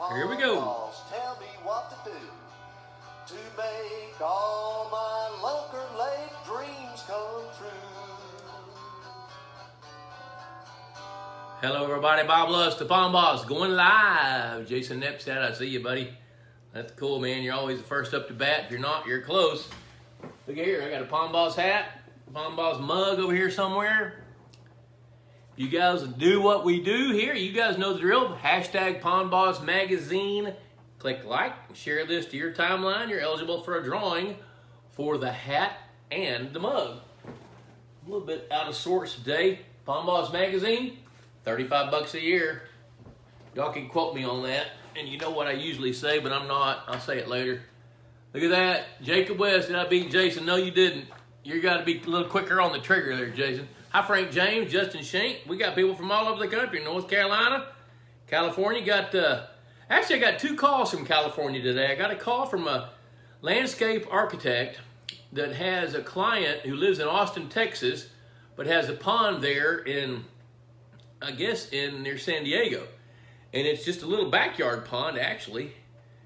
Here we go. Tell me what to do to make all my Lunker Lake dreams come true. Hello, everybody. Bob Lusk, the Pond Boss, going live. Jason Nepstad, I see you, buddy. That's cool, man. You're always the first up to bat. If you're not, you're close. Look here. I got a Pond Boss hat, Pond Boss mug over here somewhere. You guys do what we do here. You guys know the drill. Hashtag Pond Boss Magazine. Click like and share this to your timeline. You're eligible for a drawing for the hat and the mug. A little bit out of sorts today. Pond Boss Magazine, 35 bucks a year. Y'all can quote me on that. And you know what I usually say, but I'm not. I'll say it later. Look at that. Jacob West, did I beat Jason? No, you didn't. You got to be a little quicker on the trigger there, Jason. Hi, Frank James, Justin Shank. We got people from all over the country. North Carolina, California. Actually, I got two calls from California today. I got a call from a landscape architect that has a client who lives in Austin, Texas, but has a pond there in, I guess, near San Diego. And it's just a little backyard pond, actually.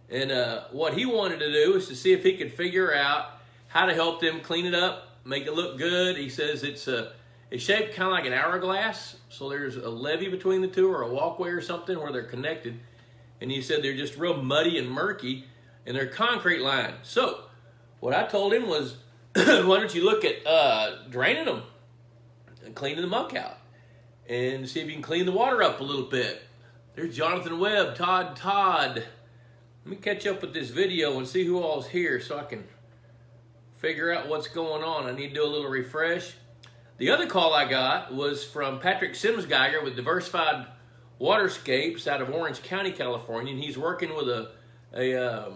And what he wanted to do is to see if he could figure out how to help them clean it up, make it look good. He says it's shaped kind of like an hourglass, so there's a levee between the two or a walkway or something where they're connected. And he said they're just real muddy and murky, and they're concrete lined. So what I told him was, why don't you look at draining them and cleaning the muck out and see if you can clean the water up a little bit. There's Jonathan Webb, Todd. Let me catch up with this video and see who all's here so I can figure out what's going on. I need to do a little refresh. The other call I got was from Patrick Simsgeiger with Diversified Waterscapes out of Orange County, California, and he's working with a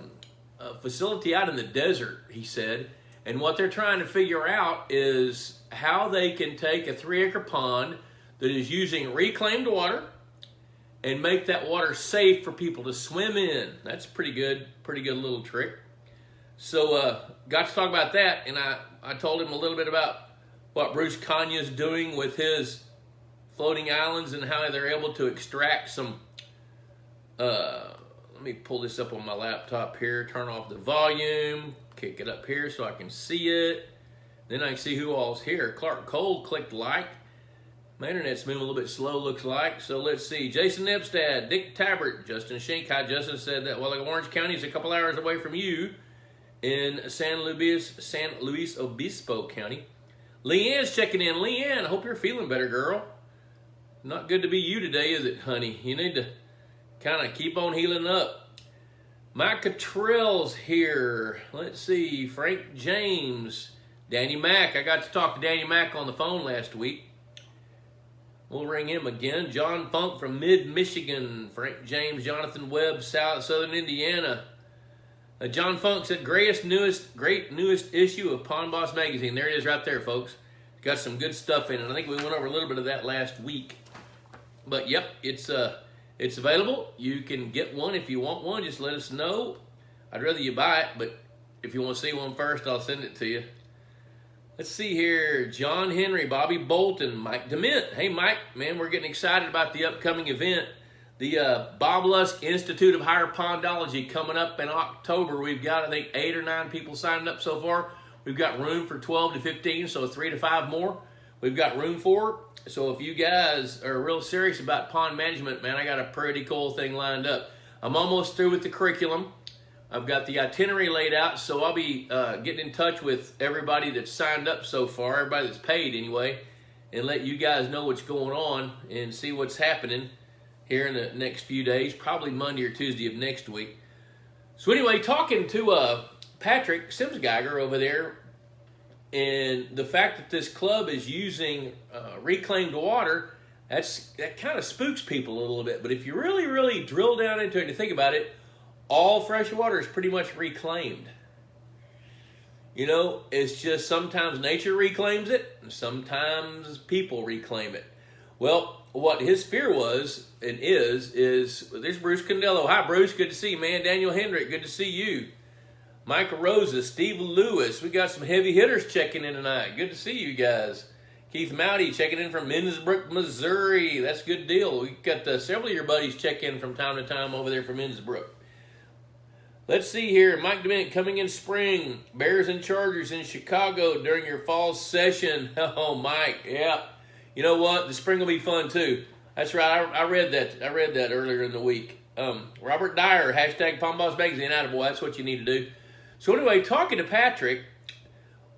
facility out in the desert, he said. And what they're trying to figure out is how they can take a 3-acre pond that is using reclaimed water and make that water safe for people to swim in. That's pretty good little trick. So got to talk about that, and I told him a little bit about what Bruce Kanya's doing with his floating islands and how they're able to extract some, let me pull this up on my laptop here, turn off the volume, kick it up here so I can see it. Then I can see who all's here. Clark Cole clicked like. My internet's moving a little bit slow, looks like. So let's see. Jason Nepstad, Dick Tabbert, Justin Shank. Hi, Justin said that, well, Orange County is a couple hours away from you in San Luis Obispo County. Leanne's checking in. Leanne, I hope you're feeling better, girl. Not good to be you today, is it, honey? You need to kind of keep on healing up. Mike Cottrell's here. Let's see. Frank James. Danny Mack. I got to talk to Danny Mack on the phone last week. We'll ring him again. John Funk from mid-Michigan. Frank James, Jonathan Webb, Southern Indiana. John Funk said, great newest issue of Pond Boss Magazine. There it is right there, folks. Got some good stuff in it. I think we went over a little bit of that last week. But, yep, it's available. You can get one if you want one. Just let us know. I'd rather you buy it, but if you want to see one first, I'll send it to you. Let's see here. John Henry, Bobby Bolton, Mike DeMint. Hey, Mike, man, we're getting excited about the upcoming event. The Bob Lusk Institute of Higher Pondology coming up in October. We've got, I think, 8 or 9 people signed up so far. We've got room for 12 to 15, so 3 to 5 more. We've got room for. So if you guys are real serious about pond management, man, I got a pretty cool thing lined up. I'm almost through with the curriculum. I've got the itinerary laid out, so I'll be getting in touch with everybody that's signed up so far, everybody that's paid anyway, and let you guys know what's going on and see what's happening here in the next few days, probably Monday or Tuesday of next week. So anyway, talking to Patrick Simsgeiger over there, and the fact that this club is using reclaimed water, that kind of spooks people a little bit. But if you really, really drill down into it and think about it, all fresh water is pretty much reclaimed. You know, it's just sometimes nature reclaims it, and sometimes people reclaim it. Well, what his fear was and is there's Bruce Condello. Hi, Bruce. Good to see you, man. Daniel Hendrick. Good to see you. Michael Rosa, Steve Lewis. We got some heavy hitters checking in tonight. Good to see you guys. Keith Mowdy checking in from Innsbruck, Missouri. That's a good deal. We got several of your buddies check in from time to time over there from Innsbruck. Let's see here. Mike DeMint coming in spring. Bears and Chargers in Chicago during your fall session. Oh, Mike, yeah. You know what? The spring will be fun too. That's right. I read that. I read that earlier in the week. Robert Dyer, hashtag Palm Boss Magazine. Attaboy, that's what you need to do. So anyway, talking to Patrick,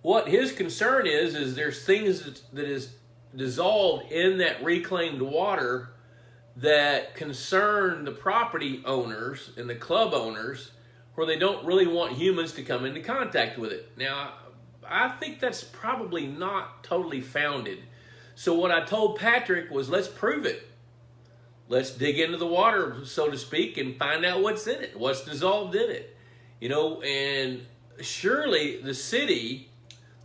what his concern is there's things that is dissolved in that reclaimed water that concern the property owners and the club owners, where they don't really want humans to come into contact with it. Now, I think that's probably not totally founded. So what I told Patrick was, let's prove it. Let's dig into the water, so to speak, and find out what's in it, what's dissolved in it. You know, and surely the city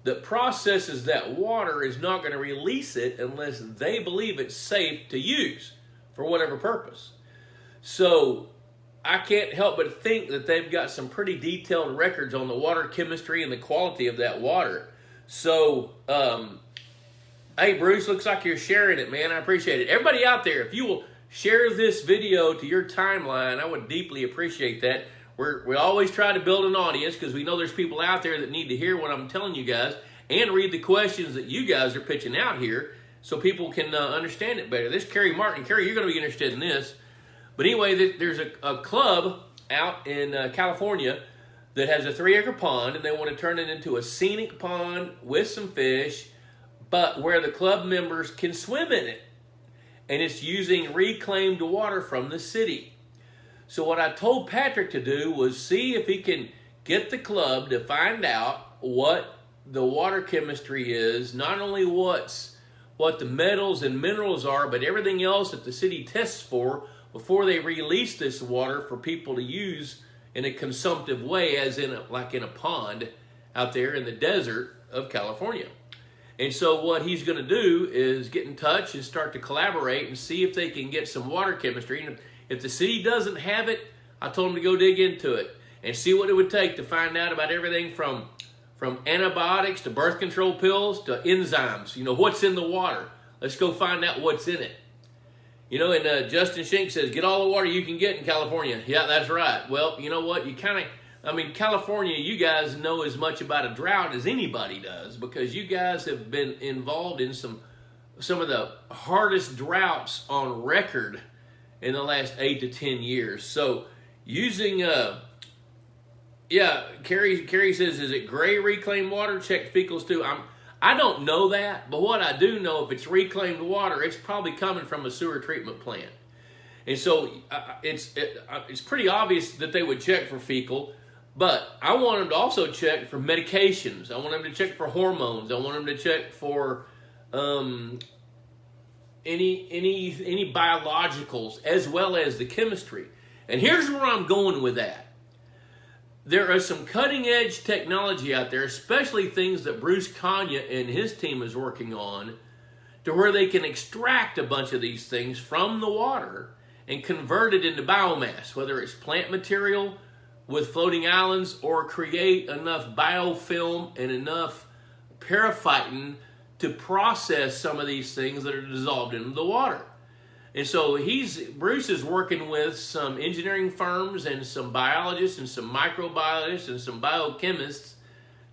that processes that water is not going to release it unless they believe it's safe to use for whatever purpose. So I can't help but think that they've got some pretty detailed records on the water chemistry and the quality of that water. So, hey, Bruce, looks like you're sharing it, man. I appreciate it. Everybody out there, if you will share this video to your timeline, I would deeply appreciate that. We always try to build an audience because we know there's people out there that need to hear what I'm telling you guys and read the questions that you guys are pitching out here so people can understand it better. This is Kerry Martin. Kerry, you're going to be interested in this. But anyway, there's a club out in California that has a 3-acre pond, and they want to turn it into a scenic pond with some fish, but where the club members can swim in it. And it's using reclaimed water from the city. So what I told Patrick to do was see if he can get the club to find out what the water chemistry is, not only what the metals and minerals are, but everything else that the city tests for before they release this water for people to use in a consumptive way, as in like in a pond out there in the desert of California. And so what he's going to do is get in touch and start to collaborate and see if they can get some water chemistry. And if the city doesn't have it, I told him to go dig into it and see what it would take to find out about everything from antibiotics to birth control pills to enzymes. You know, what's in the water. Let's go find out what's in it. You know, and Justin Schenck says, get all the water you can get in California. Yeah, that's right. Well, you know what? California, you guys know as much about a drought as anybody does because you guys have been involved in some of the hardest droughts on record in the last 8 to 10 years. So using, Carrie says, is it gray reclaimed water? Check fecals too. I don't know that, but what I do know, if it's reclaimed water, it's probably coming from a sewer treatment plant. And so it's pretty obvious that they would check for fecal, but I want them to also check for medications. I want them to check for hormones. I want them to check for any biologicals as well as the chemistry. And here's where I'm going with that. There is some cutting edge technology out there, especially things that Bruce Kanya and his team is working on, to where they can extract a bunch of these things from the water and convert it into biomass, whether it's plant material with floating islands or create enough biofilm and enough periphyton to process some of these things that are dissolved into the water. And so Bruce is working with some engineering firms and some biologists and some microbiologists and some biochemists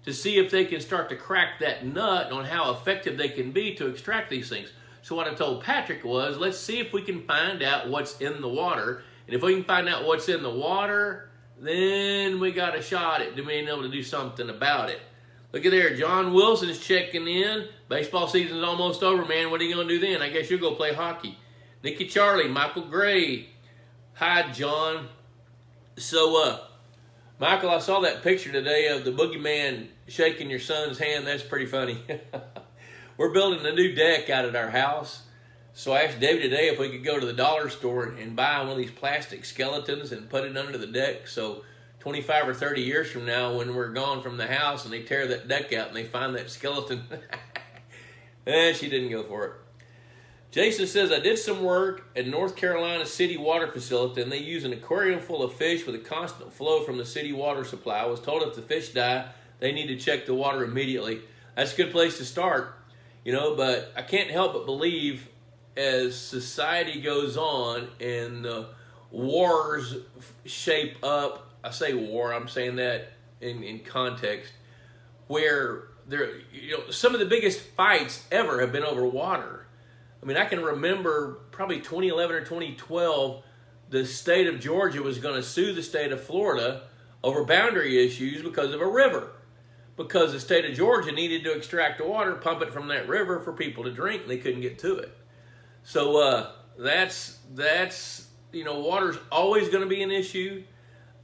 to see if they can start to crack that nut on how effective they can be to extract these things. So what I told Patrick was, let's see if we can find out what's in the water. And if we can find out what's in the water, then we got a shot at being able to do something about it. Look at there, John Wilson's checking in. Baseball season's almost over, man. What are you going to do then? I guess you'll go play hockey. Nikki Charlie, Michael Gray. Hi, John. So, Michael, I saw that picture today of the boogeyman shaking your son's hand. That's pretty funny. We're building a new deck out at our house. So I asked David today if we could go to the dollar store and buy one of these plastic skeletons and put it under the deck. So 25 or 30 years from now, when we're gone from the house and they tear that deck out and they find that skeleton. She didn't go for it. Jason says, I did some work at North Carolina City Water Facility, and they use an aquarium full of fish with a constant flow from the city water supply. I was told if the fish die, they need to check the water immediately. That's a good place to start. But I can't help but believe as society goes on and wars shape up, I say war, I'm saying that in context, where some of the biggest fights ever have been over water. I mean, I can remember probably 2011 or 2012, the state of Georgia was going to sue the state of Florida over boundary issues because of a river. Because the state of Georgia needed to extract the water, pump it from that river for people to drink, and they couldn't get to it. So that's water's always going to be an issue.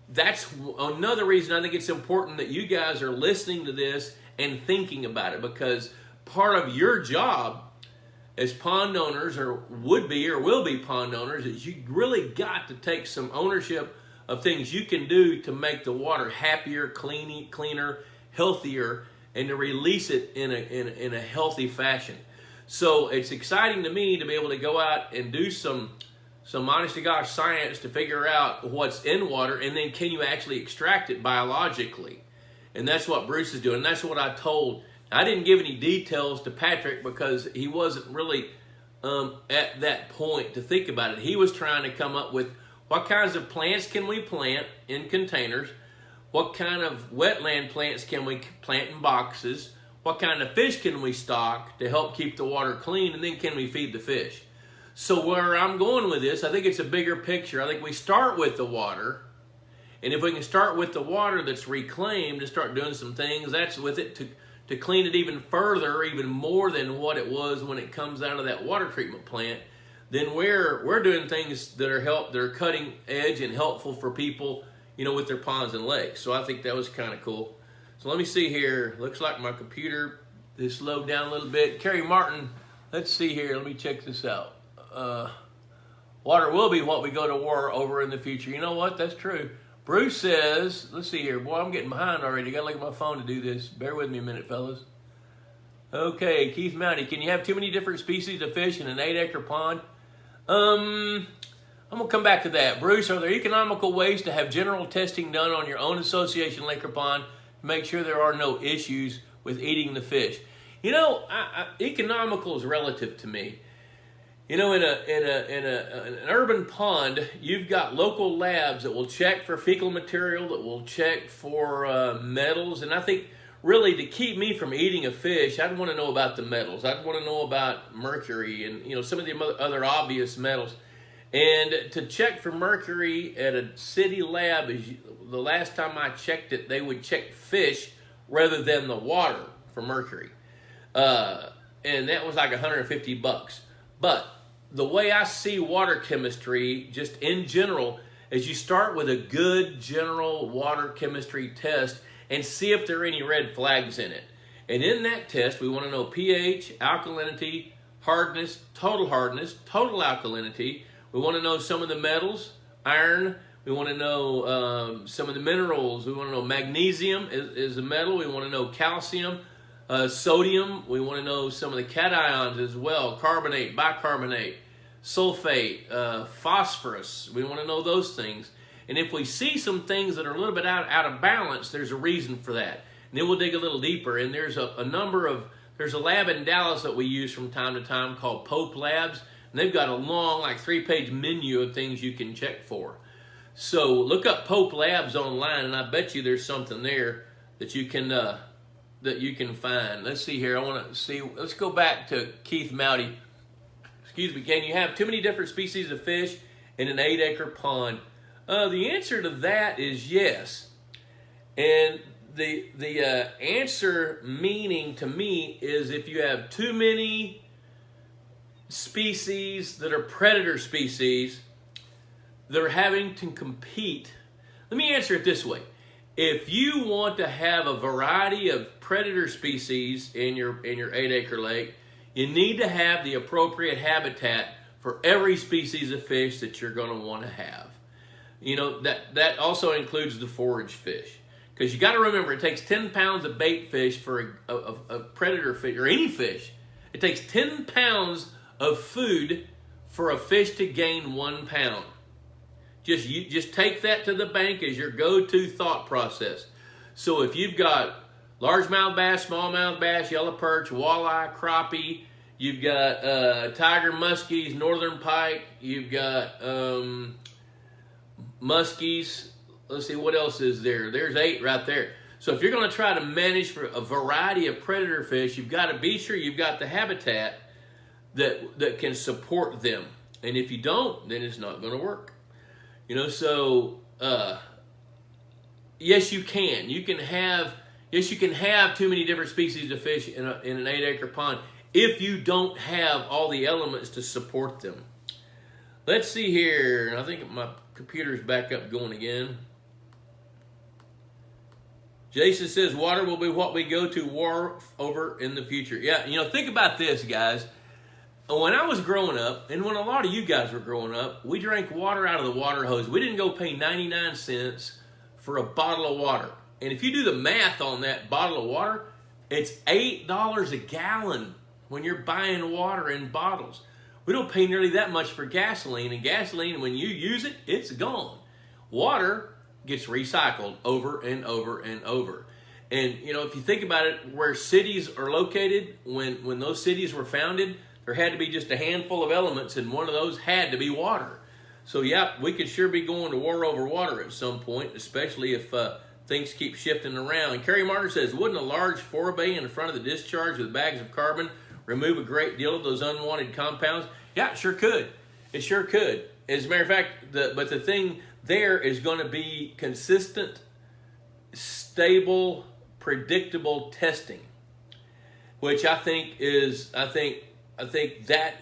That's another reason I think it's important that you guys are listening to this and thinking about it, because part of your job as pond owners, or would be or will be pond owners, is you really got to take some ownership of things you can do to make the water happier, cleaner, healthier, and to release it in a healthy fashion. So it's exciting to me to be able to go out and do some honest to gosh science to figure out what's in water, and then can you actually extract it biologically? And that's what Bruce is doing. And that's what I told. I didn't give any details to Patrick because he wasn't really at that point to think about it. He was trying to come up with what kinds of plants can we plant in containers, what kind of wetland plants can we plant in boxes, what kind of fish can we stock to help keep the water clean, and then can we feed the fish? So where I'm going with this, I think it's a bigger picture. I think we start with the water, and if we can start with the water that's reclaimed and start doing some things, that's with it to clean it even further, even more than what it was when it comes out of that water treatment plant, then we're doing things that are cutting edge and helpful for people, with their ponds and lakes. So I think that was kind of cool. So let me see here. Looks like my computer is slowed down a little bit. Kerry Martin, let's see here. Let me check this out. Water will be what we go to war over in the future. You know what? That's true. Bruce says, let's see here. Boy, I'm getting behind already. Got to look at my phone to do this. Bear with me a minute, fellas. Okay, Keith Mounty, can you have too many different species of fish in an 8-acre pond? I'm going to come back to that. Bruce, are there economical ways to have general testing done on your own association lake or pond to make sure there are no issues with eating the fish? Economical is relative to me. In an urban pond, you've got local labs that will check for fecal material, that will check for metals, and I think really to keep me from eating a fish, I'd want to know about the metals. I'd want to know about mercury and some of the other obvious metals. And to check for mercury at a city lab, the last time I checked it, they would check fish rather than the water for mercury, and that was like $150. But the way I see water chemistry, just in general, is you start with a good general water chemistry test and see if there are any red flags in it. And in that test, we want to know pH, alkalinity, hardness, total alkalinity. We want to know some of the metals, iron. We want to know some of the minerals. We want to know magnesium is a metal. We want to know calcium, sodium. We want to know some of the cations as well, carbonate, bicarbonate, sulfate, phosphorus. We want to know those things. And if we see some things that are a little bit out of balance, there's a reason for that. And then we'll dig a little deeper. And there's there's a lab in Dallas that we use from time to time called Pope Labs. And they've got a long, 3-page menu of things you can check for. So look up Pope Labs online, and I bet you there's something there that you can find. Let's see here. I want to see. Let's go back to Keith Mounty. Excuse me. Can you have too many different species of fish in an 8-acre pond? The answer to that is yes. And the answer meaning to me is if you have too many species that are predator species that are having to compete. Let me answer it this way. If you want to have a variety of predator species in your 8-acre lake, you need to have the appropriate habitat for every species of fish that you're going to want to have. That also includes the forage fish. Because you got to remember, it takes 10 pounds of bait fish for a predator fish, or any fish. It takes 10 pounds of food for a fish to gain 1 pound. Just take that to the bank as your go-to thought process. So if you've got Largemouth bass, smallmouth bass, yellow perch, walleye, crappie. You've got tiger muskies, northern pike. You've got muskies. Let's see, what else is there? There's 8 right there. So if you're going to try to manage for a variety of predator fish, you've got to be sure you've got the habitat that can support them. And if you don't, then it's not going to work. You know, so yes, you can. You can have too many different species of fish in an 8-acre pond if you don't have all the elements to support them. Let's see here. I think my computer's back up going again. Jason says water will be what we go to war over in the future. Yeah, you know, think about this, guys. When I was growing up, and when a lot of you guys were growing up, we drank water out of the water hose. We didn't go pay 99 cents for a bottle of water. And if you do the math on that bottle of water, it's $8 a gallon when you're buying water in bottles. We don't pay nearly that much for gasoline, and gasoline, when you use it, it's gone. Water gets recycled over and over and over. And, you know, if you think about it, where cities are located, when those cities were founded, there had to be just a handful of elements, and one of those had to be water. So, yeah, we could sure be going to war over water at some point, especially if things keep shifting around. And Kerry Martin says, wouldn't a large 4-bay in front of the discharge with bags of carbon remove a great deal of those unwanted compounds? Yeah, it sure could. It sure could. As a matter of fact, but the thing there is going to be consistent, stable, predictable testing, which I think that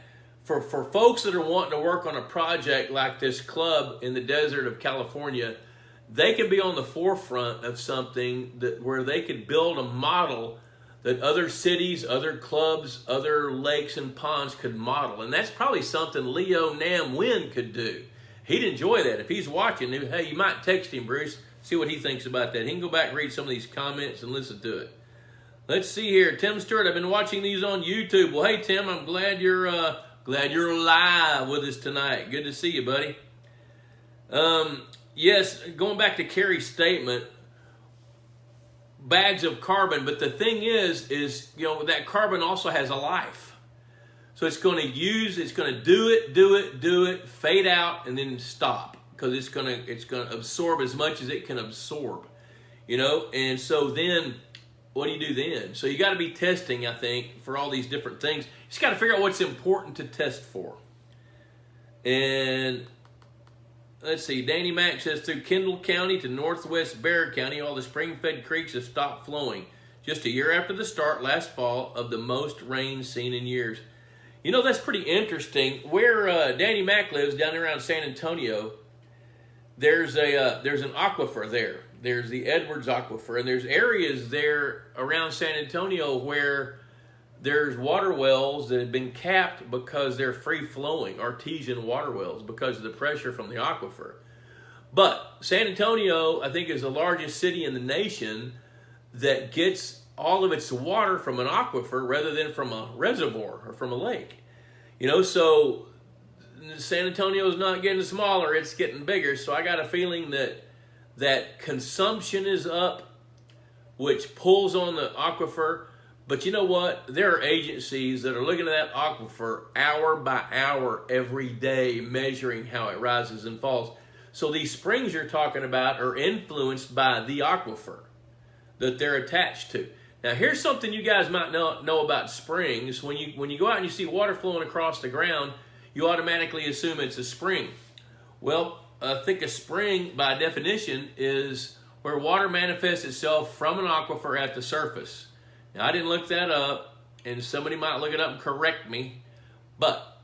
for folks that are wanting to work on a project like this club in the desert of California, they can be on the forefront of something where they could build a model that other cities, other clubs, other lakes and ponds could model. And that's probably something Leo Nam Win could do. He'd enjoy that. If he's watching, hey, you might text him, Bruce, see what he thinks about that. He can go back and read some of these comments and listen to it. Let's see here. Tim Stewart, I've been watching these on YouTube. Well, hey, Tim, I'm glad you're live with us tonight. Good to see you, buddy. Yes, going back to Kerry's statement, bags of carbon, but the thing is, you know, that carbon also has a life. So it's going to do it, fade out, and then stop, because it's going to absorb as much as it can absorb, you know. And so then, what do you do then? So you got to be testing, I think, for all these different things. You just got to figure out what's important to test for. And let's see, Danny Mack says, through Kendall County to northwest Bexar County, all the spring-fed creeks have stopped flowing. Just a year after the start last fall of the most rain seen in years. You know, that's pretty interesting. Where Danny Mack lives, down around San Antonio, there's an aquifer there. There's the Edwards Aquifer, and there's areas there around San Antonio where there's water wells that have been capped because they're free-flowing, artesian water wells, because of the pressure from the aquifer. But San Antonio, I think, is the largest city in the nation that gets all of its water from an aquifer rather than from a reservoir or from a lake. You know, so San Antonio is not getting smaller, it's getting bigger. So I got a feeling that consumption is up, which pulls on the aquifer. But you know what? There are agencies that are looking at that aquifer hour by hour every day, measuring how it rises and falls. So these springs you're talking about are influenced by the aquifer that they're attached to. Now, here's something you guys might know about springs. When you go out and you see water flowing across the ground, you automatically assume it's a spring. Well, I think a spring, by definition, is where water manifests itself from an aquifer at the surface. Now, I didn't look that up, and somebody might look it up and correct me, but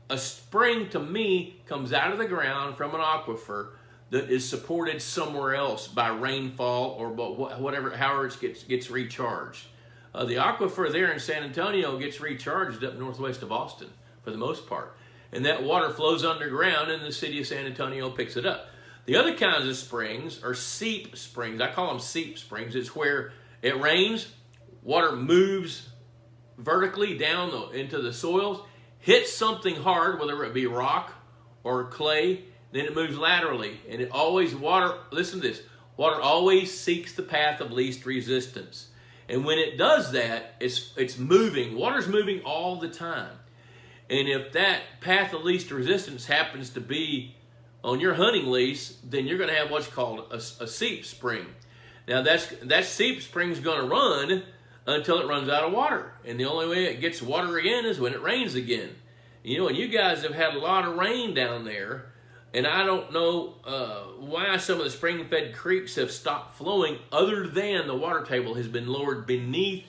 a spring, to me, comes out of the ground from an aquifer that is supported somewhere else by rainfall or whatever, however it gets recharged. The aquifer there in San Antonio gets recharged up northwest of Austin for the most part. And that water flows underground and the city of San Antonio picks it up. The other kinds of springs are seep springs. I call them seep springs. It's where it rains, water moves vertically down into the soils, hits something hard, whether it be rock or clay, then it moves laterally. And it always, listen to this, Water always seeks the path of least resistance. And when it does that, it's moving. Water's moving all the time. And if that path of least resistance happens to be on your hunting lease, then you're going to have what's called a seep spring. Now that seep spring is going to run until it runs out of water. And the only way it gets water again is when it rains again. You know, and you guys have had a lot of rain down there, and I don't know why some of the spring-fed creeks have stopped flowing other than the water table has been lowered beneath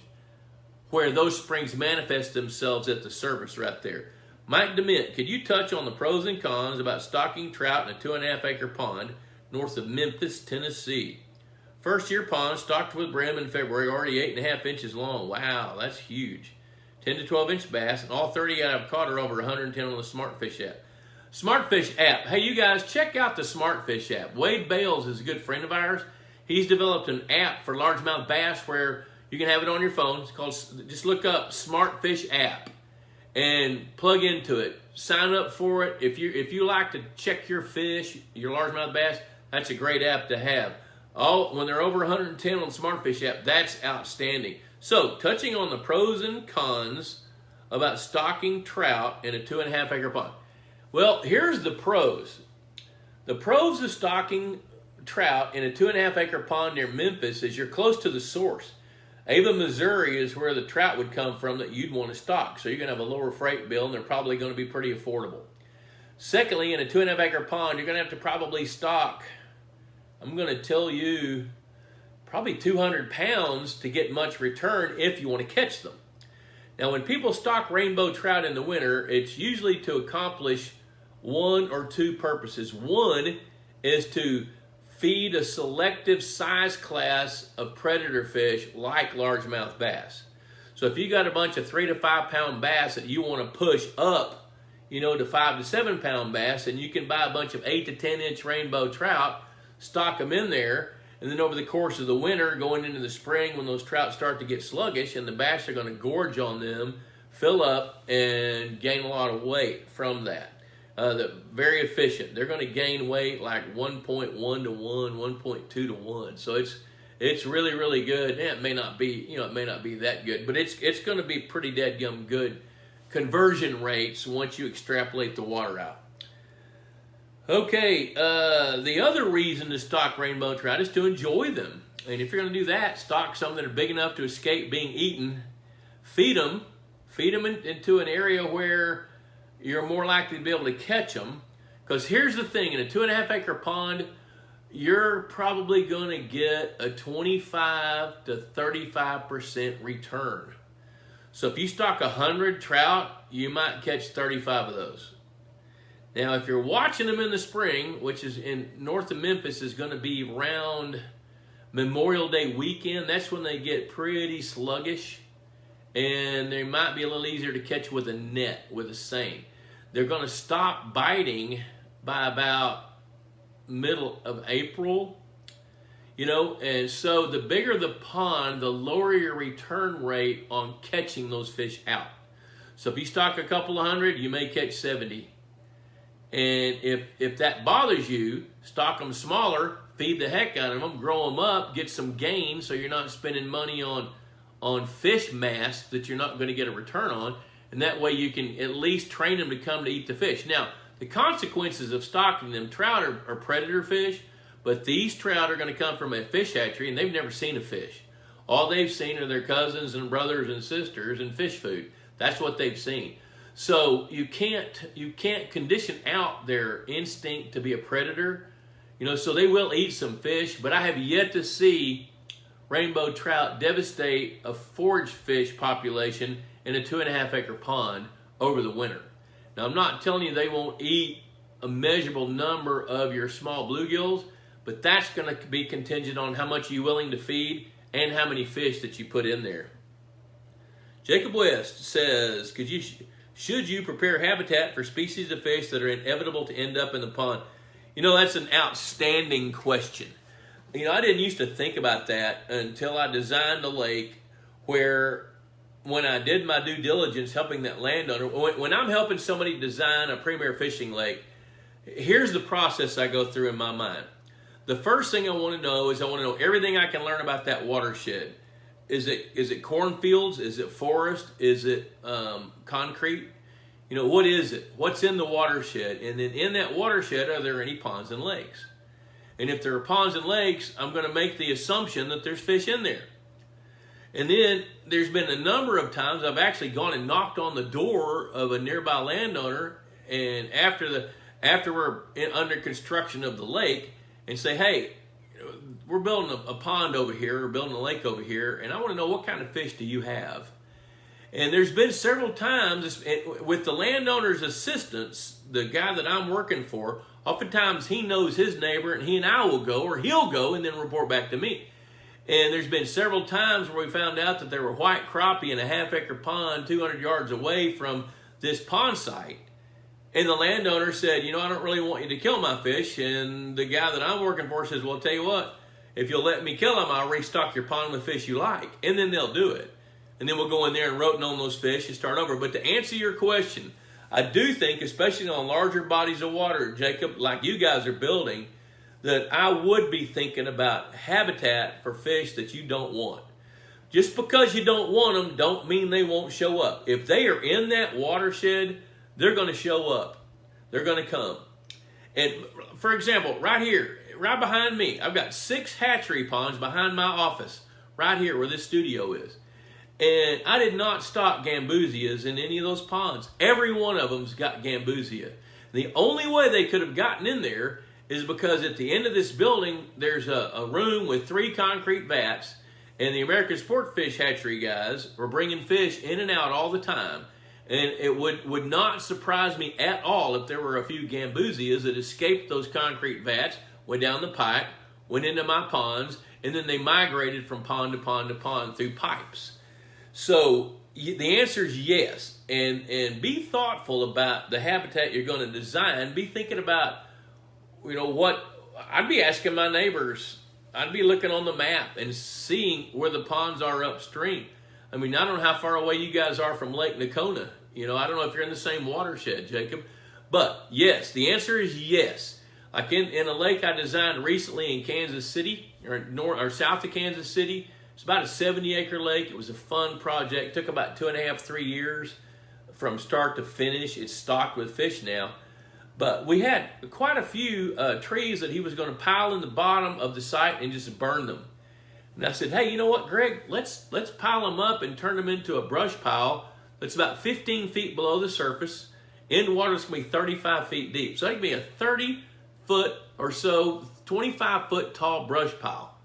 where those springs manifest themselves at the surface right there. Mike DeMint, could you touch on the pros and cons about stocking trout in a 2.5-acre pond north of Memphis, Tennessee? First year pond, stocked with brim in February, already 8.5 inches long. Wow, that's huge. 10 to 12 inch bass, and all 30 I've caught are over 110 on the Smartfish app. Smartfish app. Hey, you guys, check out the Smartfish app. Wade Bales is a good friend of ours. He's developed an app for largemouth bass where you can have it on your phone. It's called, just look up Smartfish app and plug into it. Sign up for it. If you like to check your fish, your largemouth bass, that's a great app to have. When they're over 110 on the Smartfish app, that's outstanding. So, touching on the pros and cons about stocking trout in a 2.5-acre pond. Well, here's the pros. The pros of stocking trout in a 2.5-acre pond near Memphis is you're close to the source. Ava, Missouri is where the trout would come from that you'd want to stock. So you're going to have a lower freight bill, and they're probably going to be pretty affordable. Secondly, in a 2.5-acre pond, you're going to have to probably stock, I'm going to tell you, probably 200 pounds to get much return if you want to catch them. Now, when people stock rainbow trout in the winter, it's usually to accomplish one or two purposes. One is to feed a selective size class of predator fish like largemouth bass. So if you got a bunch of 3 to 5 pound bass that you want to push up, to 5 to 7 pound bass, and you can buy a bunch of 8 to 10 inch rainbow trout, stock them in there, and then over the course of the winter, going into the spring when those trout start to get sluggish and the bass are going to gorge on them, fill up, and gain a lot of weight from that. They're very efficient. They're going to gain weight like 1.1 to 1, 1.2 to 1. So it's really, really good. Yeah, it may not be, that good, but it's going to be pretty dadgum good conversion rates once you extrapolate the water out. Okay, the other reason to stock rainbow trout is to enjoy them. And if you're going to do that, stock some that are big enough to escape being eaten. Feed them into an area where you're more likely to be able to catch them. Because here's the thing, in a 2.5-acre pond, you're probably going to get a 25 to 35% return. So if you stock 100 trout, you might catch 35 of those. Now, if you're watching them in the spring, which is in north of Memphis, is going to be around Memorial Day weekend, that's when they get pretty sluggish. And they might be a little easier to catch with a net, with a seine. They're going to stop biting by about middle of April, and so the bigger the pond, the lower your return rate on catching those fish out. So if you stock a couple of hundred, you may catch 70. And if that bothers you, stock them smaller, feed the heck out of them, grow them up, get some gain so you're not spending money on fish mass that you're not going to get a return on, and that way you can at least train them to come to eat the fish. Now, the consequences of stocking them, trout are predator fish, but these trout are going to come from a fish hatchery, and they've never seen a fish. All they've seen are their cousins and brothers and sisters and fish food. That's what they've seen. So you can't condition out their instinct to be a predator. So they will eat some fish, but I have yet to see rainbow trout devastate a forage fish population in a 2.5-acre pond over the winter. Now, I'm not telling you they won't eat a measurable number of your small bluegills, but that's going to be contingent on how much you're willing to feed and how many fish that you put in there. Jacob West says, should you prepare habitat for species of fish that are inevitable to end up in the pond? That's an outstanding question. I didn't used to think about that until I designed a lake where, when I did my due diligence helping that landowner, when I'm helping somebody design a premier fishing lake, here's the process I go through in my mind. the first thing I want to know is I want to know everything I can learn about that watershed. Is it cornfields? Is it forest? Is it concrete? You know, what is it? What's in the watershed? And then in that watershed, are there any ponds and lakes? And if there are ponds and lakes, I'm going to make the assumption that there's fish in there. And then there's been a number of times I've actually gone and knocked on the door of a nearby landowner, and after we're under construction of the lake, and say, hey, we're building a pond over here, we're building a lake over here, and I want to know what kind of fish do you have? And there's been several times with the landowner's assistance, the guy that I'm working for, oftentimes he knows his neighbor, and he and I will go, or he'll go and then report back to me. And there's been several times where we found out that there were white crappie in a half-acre pond 200 yards away from this pond site. And the landowner said, you know, I don't really want you to kill my fish. And the guy that I'm working for says, well, I'll tell you what, if you'll let me kill them, I'll restock your pond with fish you like. And then they'll do it. And then we'll go in there and roten on those fish and start over. But to answer your question, I do think, especially on larger bodies of water, Jacob, like you guys are building, that I would be thinking about habitat for fish that you don't want. Just because you don't want them don't mean they won't show up. If they are in that watershed, they're going to show up. They're going to come. And for example, right here, right behind me, I've got 6 hatchery ponds behind my office, right here where this studio is. And I did not stock gambusias in any of those ponds. Every one of them's got gambusia. The only way they could have gotten in there is because at the end of this building, there's a room with 3 concrete vats, and the American Sport Fish Hatchery guys were bringing fish in and out all the time. And it would not surprise me at all if there were a few gambusias that escaped those concrete vats, went down the pipe, went into my ponds, and then they migrated from pond to pond to pond through pipes. So the answer is yes. And be thoughtful about the habitat you're going to design. Be thinking about, you know, what I'd be asking my neighbors. I'd be looking on the map and seeing where the ponds are upstream. I mean, I don't know how far away you guys are from Lake Nakona. You know, I don't know if you're in the same watershed, Jacob. But yes, the answer is yes. Like in a lake I designed recently in Kansas City, or south of Kansas City. It's about a 70-acre lake. It was a fun project. It took about 2.5, 3 years from start to finish. It's stocked with fish now. But we had quite a few trees that he was going to pile in the bottom of the site and just burn them. And I said, hey, you know what, Greg? Let's pile them up and turn them into a brush pile that's about 15 feet below the surface. In water, it's going to be 35 feet deep. So it can be a 30-foot or so, 25-foot tall brush pile.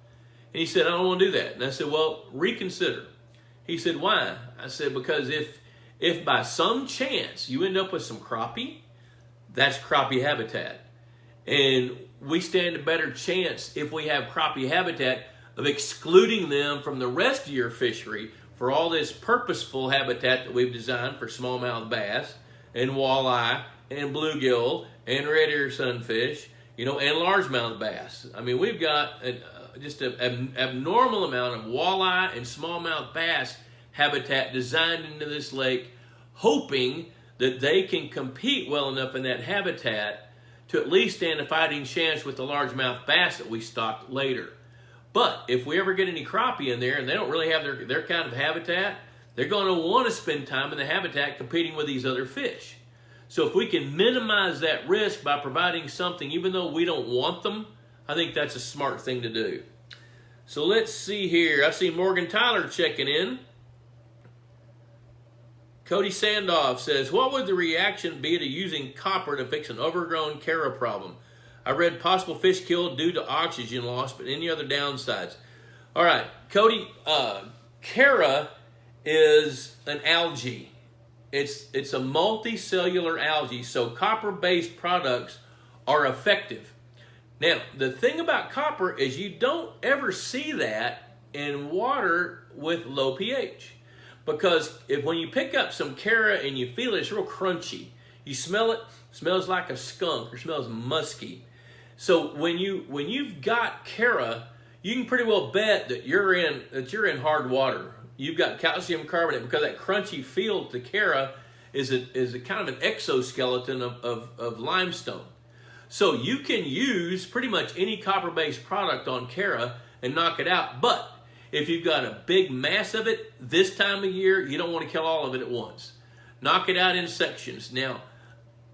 And he said, I don't want to do that. And I said, well, reconsider. He said, why? I said, because if by some chance you end up with some crappie, that's crappie habitat. And we stand a better chance if we have crappie habitat of excluding them from the rest of your fishery for all this purposeful habitat that we've designed for smallmouth bass and walleye and bluegill and red ear sunfish, you know, and largemouth bass. I mean, we've got just an abnormal amount of walleye and smallmouth bass habitat designed into this lake, hoping that they can compete well enough in that habitat to at least stand a fighting chance with the largemouth bass that we stocked later. But if we ever get any crappie in there and they don't really have their kind of habitat, they're going to want to spend time in the habitat competing with these other fish. So if we can minimize that risk by providing something, even though we don't want them, I think that's a smart thing to do. So let's see here. I see Morgan Tyler checking in. Cody Sandoff says, what would the reaction be to using copper to fix an overgrown Cara problem? I read possible fish killed due to oxygen loss, but any other downsides? All right, Cody, Cara is an algae. It's a multicellular algae, so copper-based products are effective. Now, the thing about copper is you don't ever see that in water with low pH. Because when you pick up some Cara and you feel it, it's real crunchy. You smell it, smells like a skunk or smells musky. So when you've got Cara, you can pretty well bet that you're in hard water. You've got calcium carbonate, because that crunchy feel to Cara is a kind of an exoskeleton of limestone. So you can use pretty much any copper-based product on Cara and knock it out. But if you've got a big mass of it this time of year, you don't want to kill all of it at once. Knock it out in sections. Now,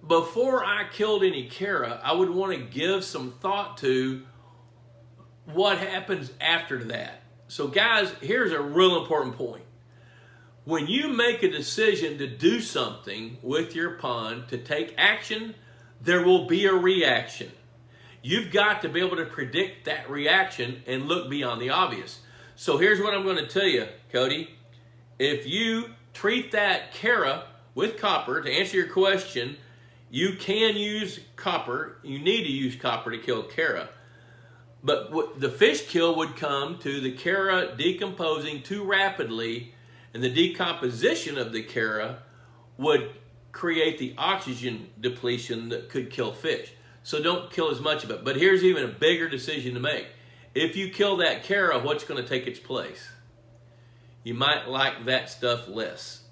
before I killed any Cara, I would want to give some thought to what happens after that. So guys, here's a real important point. When you make a decision to do something with your pond, to take action, there will be a reaction. You've got to be able to predict that reaction and look beyond the obvious. So here's what I'm going to tell you, Cody. If you treat that Cara with copper, to answer your question, you can use copper. You need to use copper to kill Cara. But the fish kill would come to the Cara decomposing too rapidly, and the decomposition of the Cara would create the oxygen depletion that could kill fish. So don't kill as much of it. But here's even a bigger decision to make. If you kill that Cara, what's going to take its place? You might like that stuff less.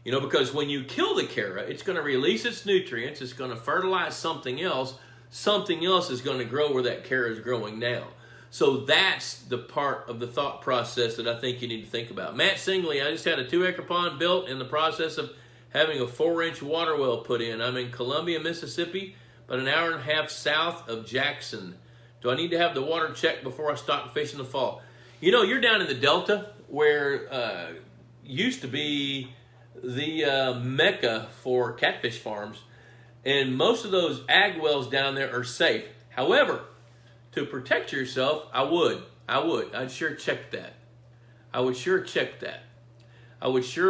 You know, because when you kill the Cara, it's going to release its nutrients, it's going to fertilize something else is going to grow where that Cara is growing now. So that's the part of the thought process that I think you need to think about. Matt Singley, I just had a 2-acre pond built in the process of having a 4-inch water well put in. I'm in Columbia, Mississippi, about an hour and a half south of Jackson. Do I need to have the water checked before I start fish in the fall? You know, you're down in the Delta where used to be the mecca for catfish farms. And most of those ag wells down there are safe. However, to protect yourself, I'd sure check that. I would sure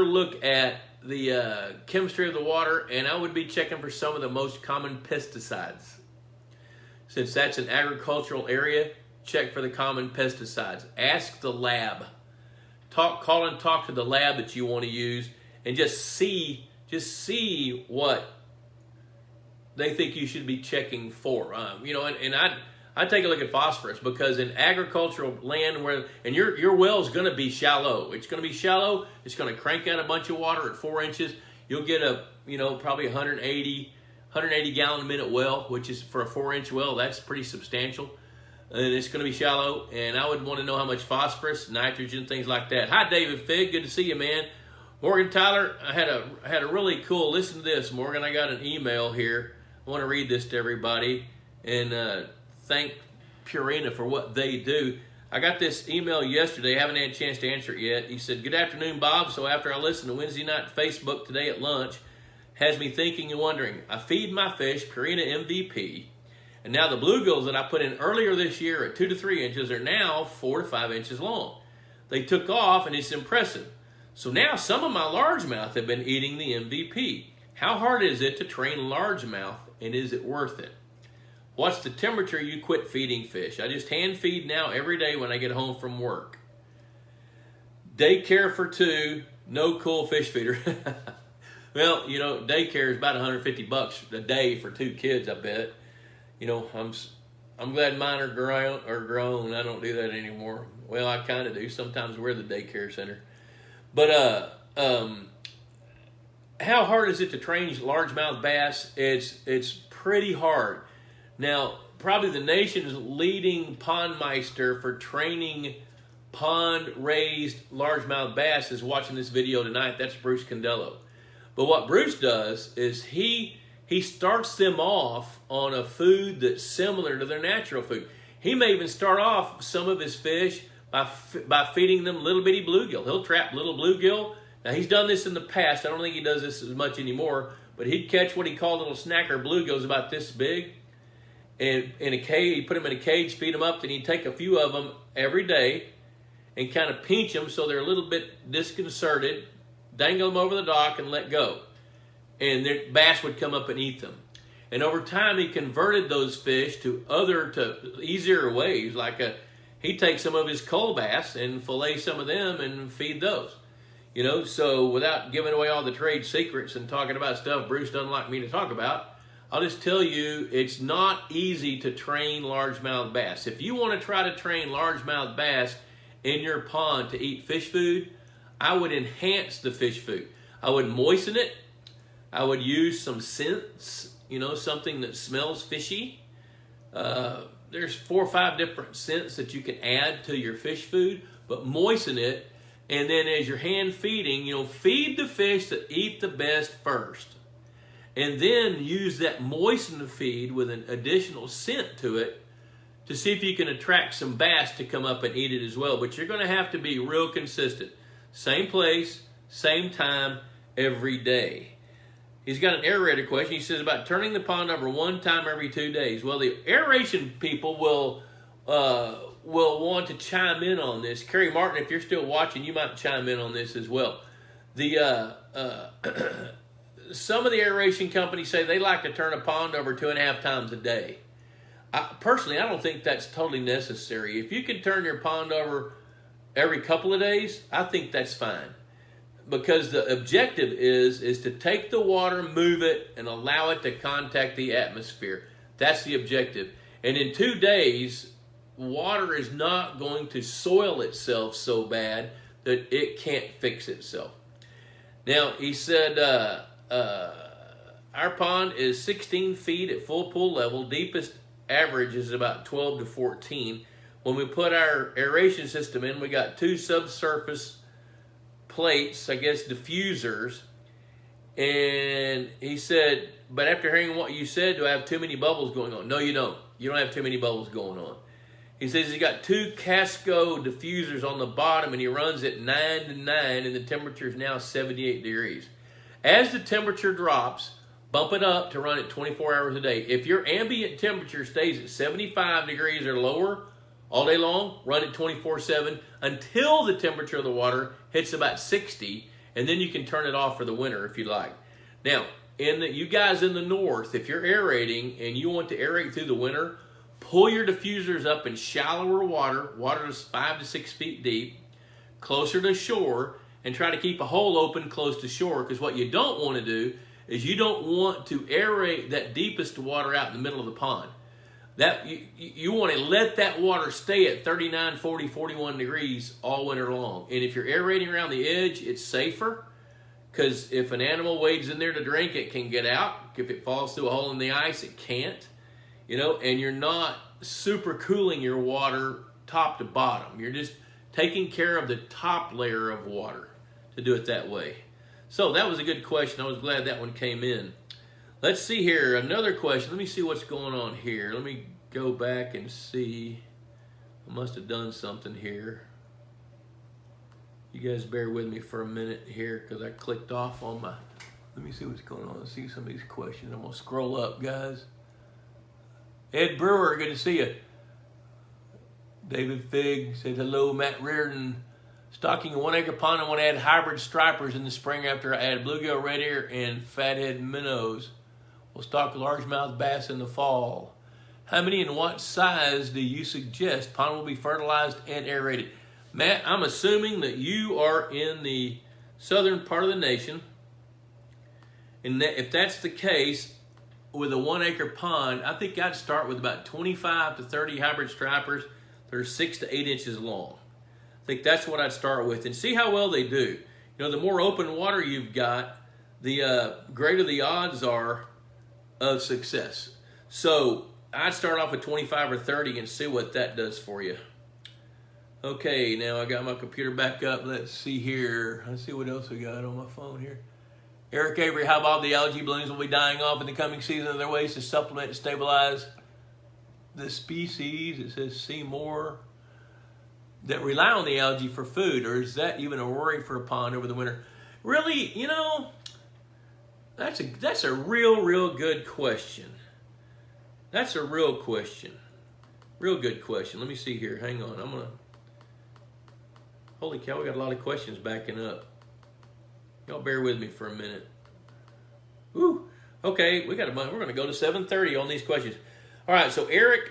look at the chemistry of the water, and I would be checking for some of the most common pesticides. Since that's an agricultural area, check for the common pesticides. Ask the lab. Call and talk to the lab that you want to use, and just see what they think you should be checking for. You know, and I take a look at phosphorus, because in agricultural land and your well is going to be shallow. It's going to be shallow. It's going to crank out a bunch of water at 4 inches. You'll get probably 180 gallon a minute well, which is for a 4-inch well, that's pretty substantial. And it's going to be shallow. And I would want to know how much phosphorus, nitrogen, things like that. Hi, David Figg. Good to see you, man. Morgan Tyler, I had a really cool, listen to this, Morgan. I got an email here. I want to read this to everybody and thank Purina for what they do. I got this email yesterday. I haven't had a chance to answer it yet. He said, "Good afternoon, Bob. So after I listened to Wednesday night Facebook today at lunch, has me thinking and wondering. I feed my fish Purina MVP, and now the bluegills that I put in earlier this year at 2 to 3 inches are now 4 to 5 inches long. They took off, and it's impressive. So now some of my largemouth have been eating the MVP. How hard is it to train largemouth, and is it worth it? What's the temperature you quit feeding fish? I just hand feed now every day when I get home from work. Daycare for 2, no cool fish feeder." Well, you know, daycare is about $150 a day for 2 kids, I bet. You know, I'm glad mine are grown. I don't do that anymore. Well, I kind of do. Sometimes we're the daycare center. But how hard is it to train largemouth bass? It's pretty hard. Now, probably the nation's leading pondmeister for training pond-raised largemouth bass is watching this video tonight. That's Bruce Condello. But what Bruce does is he starts them off on a food that's similar to their natural food. He may even start off some of his fish by feeding them little bitty bluegill. He'll trap little bluegill. Now, he's done this in the past. I don't think he does this as much anymore, but he'd catch what he called little snacker bluegills about this big, and in a cage, he'd put them in a cage, feed them up, then he'd take a few of them every day and kind of pinch them so they're a little bit disconcerted, dangle them over the dock and let go. And their bass would come up and eat them. And over time, he converted those fish to easier ways. Like he'd take some of his coal bass and fillet some of them and feed those. You know, so without giving away all the trade secrets and talking about stuff Bruce doesn't like me to talk about, I'll just tell you it's not easy to train largemouth bass. If you want to try to train largemouth bass in your pond to eat fish food, I would enhance the fish food. I would moisten it. I would use some scents something that smells fishy. There's 4 or 5 different scents that you can add to your fish food, but moisten it. And then as you're hand feeding, feed the fish that eat the best first. And then use that moistened feed with an additional scent to it to see if you can attract some bass to come up and eat it as well. But you're going to have to be real consistent. Same place, same time, every day. He's got an aerator question. He says about turning the pond over 1 time every 2 days. Well, the aeration people will want to chime in on this. Kerry Martin, if you're still watching, you might chime in on this as well. The some of the aeration companies say they like to turn a pond over 2.5 times a day. Personally, I don't think that's totally necessary. If you can turn your pond over every couple of days, I think that's fine. Because the objective is to take the water, move it, and allow it to contact the atmosphere. That's the objective. And in 2 days, water is not going to soil itself so bad that it can't fix itself. Now, he said, our pond is 16 feet at full pool level. Deepest average is about 12 to 14. When we put our aeration system in, we got 2 subsurface plates, I guess diffusers, and he said, but after hearing what you said, do I have too many bubbles going on? No, you don't. You don't have too many bubbles going on. He says he's got 2 Casco diffusers on the bottom, and he runs at 9 to 9, and the temperature is now 78 degrees. As the temperature drops, bump it up to run at 24 hours a day. If your ambient temperature stays at 75 degrees or lower all day long, run it 24/7 until the temperature of the water hits about 60, and then you can turn it off for the winter if you like. Now, you guys in the north, if you're aerating and you want to aerate through the winter, pull your diffusers up in shallower water. Water is 5 to 6 feet deep, closer to shore, and try to keep a hole open close to shore, because what you don't want to do is you don't want to aerate that deepest water out in the middle of the pond. That you want to let that water stay at 39, 40, 41 degrees all winter long. And if you're aerating around the edge, it's safer, because if an animal wades in there to drink, it can get out. If it falls through a hole in the ice, it can't. And you're not super cooling your water top to bottom. You're just taking care of the top layer of water to do it that way. So that was a good question. I was glad that one came in. Let's see here, another question. Let me see what's going on here. Let me go back and see. I must have done something here. You guys bear with me for a minute here, because I clicked off on my... Let me see what's going on. Let's see some of these questions. I'm going to scroll up, guys. Ed Brewer, good to see you. David Figg said hello. Matt Reardon, stocking a 1 acre pond. I want to add hybrid stripers in the spring after I add bluegill, red ear, and fathead minnows. We'll stock largemouth bass in the fall. How many and what size do you suggest? Pond will be fertilized and aerated. Matt, I'm assuming that you are in the southern part of the nation. And that if that's the case, with a 1 acre pond, I think I'd start with about 25 to 30 hybrid stripers that are 6 to 8 inches long. I think that's what I'd start with and see how well they do. The more open water you've got, the greater the odds are of success. So I'd start off with 25 or 30 and see what that does for you. Okay, now I got my computer back up. Let's see here. Let's see what else we got on my phone here. Eric Avery, how about the algae blooms will be dying off in the coming season? Are there ways to supplement and stabilize the species? It says see more that rely on the algae for food, or is that even a worry for a pond over the winter? Really, that's a real good question. That's a real question. Real good question. Let me see here. Hang on. Holy cow, we got a lot of questions backing up. Y'all bear with me for a minute. Woo. Okay, we're going to go to 7:30 on these questions. All right, so Eric,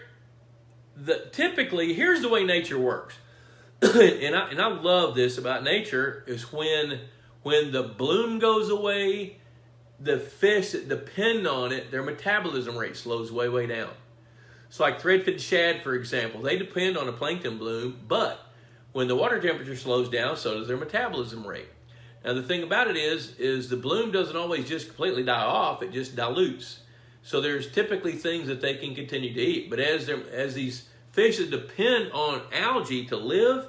typically, here's the way nature works. and I love this about nature, is when the bloom goes away, the fish that depend on it, their metabolism rate slows way down. So like threadfin shad, for example, they depend on a plankton bloom, but when the water temperature slows down, so does their metabolism rate. Now the thing about it is the bloom doesn't always just completely die off, it just dilutes. So there's typically things that they can continue to eat. But as these fish that depend on algae to live,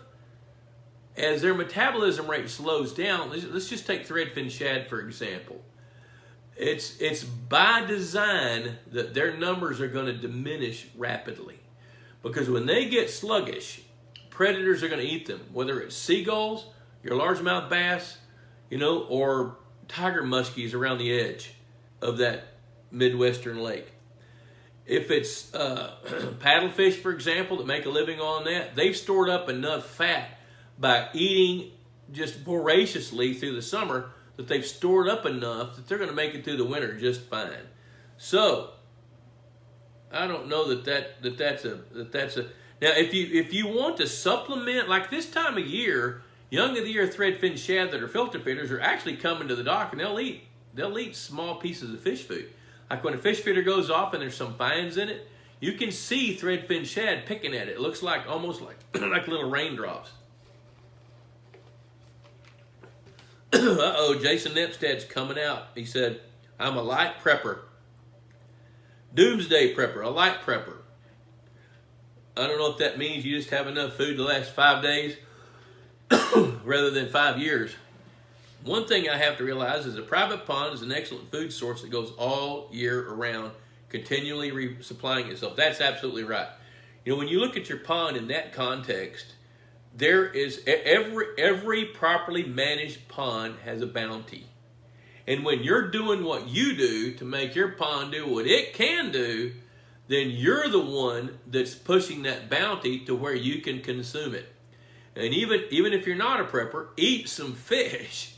as their metabolism rate slows down, let's just take threadfin shad for example. It's by design that their numbers are going to diminish rapidly. Because when they get sluggish, predators are going to eat them, whether it's seagulls, your largemouth bass, or tiger muskies around the edge of that Midwestern lake. If it's paddlefish, for example, that make a living on that, they've stored up enough fat by eating just voraciously through the summer that they've stored up enough that they're going to make it through the winter just fine. So I don't know that's a now if you want to supplement, like this time of year, young of the year threadfin shad that are filter feeders are actually coming to the dock, and they'll eat small pieces of fish food. Like when a fish feeder goes off and there's some fines in it, you can see threadfin shad picking at it. It looks like almost like like little raindrops. Uh-oh, Jason Nepstad's coming out. He said, I'm a light prepper. Doomsday prepper, a light prepper. I don't know if that means you just have enough food to last 5 days rather than 5 years. One thing I have to realize is a private pond is an excellent food source that goes all year around, continually resupplying itself. That's absolutely right. When you look at your pond in that context, there is every properly managed pond has a bounty. And when you're doing what you do to make your pond do what it can do, then you're the one that's pushing that bounty to where you can consume it. And even if you're not a prepper, eat some fish.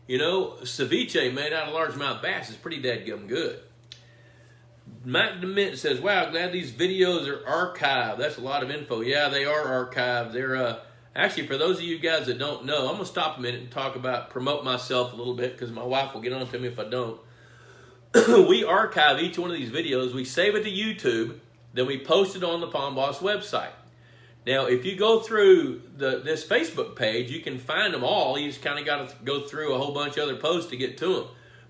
Ceviche made out of largemouth bass is pretty dadgum good. Matt DeMint says, wow, glad these videos are archived. That's a lot of info. Yeah, they are archived. They're actually, for those of you guys that don't know, I'm going to stop a minute and promote myself a little bit because my wife will get on to me if I don't. We archive each one of these videos. We save it to YouTube. Then we post it on the Pond Boss website. Now, if you go through this Facebook page, you can find them all. You just kind of got to go through a whole bunch of other posts to get to them.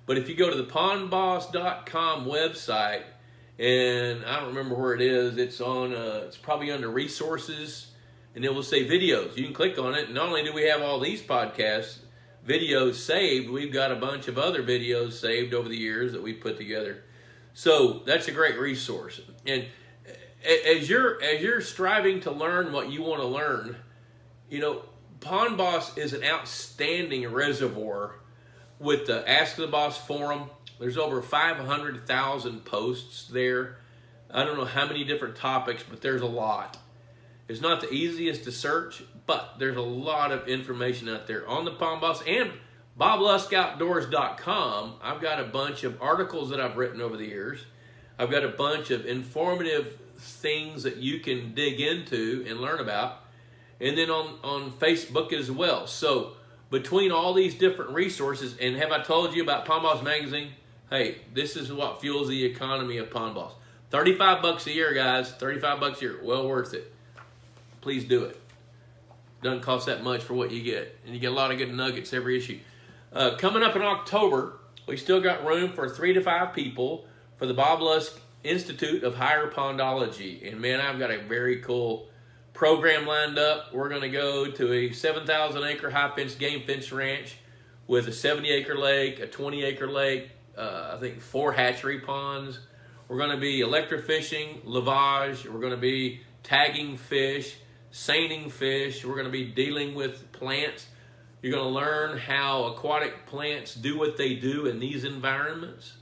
But if you go to the pondboss.com website, and I don't remember where it is, it's probably under resources, and it will say videos. You can click on it. And not only do we have all these podcasts, videos saved, we've got a bunch of other videos saved over the years that we put together. So that's a great resource. And as you're striving to learn what you want to learn, Pond Boss is an outstanding reservoir with the Ask the Boss forum. There's over 500,000 posts there. I don't know how many different topics, but there's a lot. It's not the easiest to search, but there's a lot of information out there on the Pond Boss and BobLuskOutdoors.com. I've got a bunch of articles that I've written over the years. I've got a bunch of informative things that you can dig into and learn about. And then on Facebook as well. So between all these different resources, and have I told you about Pond Boss Magazine? Hey, this is what fuels the economy of Pond Boss. $35 a year, guys. $35 a year. Well worth it. Please do it. Doesn't cost that much for what you get. And you get a lot of good nuggets every issue. Coming up in October, we still got room for 3 to 5 people for the Bob Lusk Institute of Higher Pondology. And man, I've got a very cool program lined up. We're going to go to a 7,000 acre high fence game fence ranch with a 70 acre lake, a 20 acre lake, I think 4 hatchery ponds. We're going to be electrofishing, lavage. We're going to be tagging fish, seining fish. We're going to be dealing with plants. You're going to learn how aquatic plants do what they do in these environments.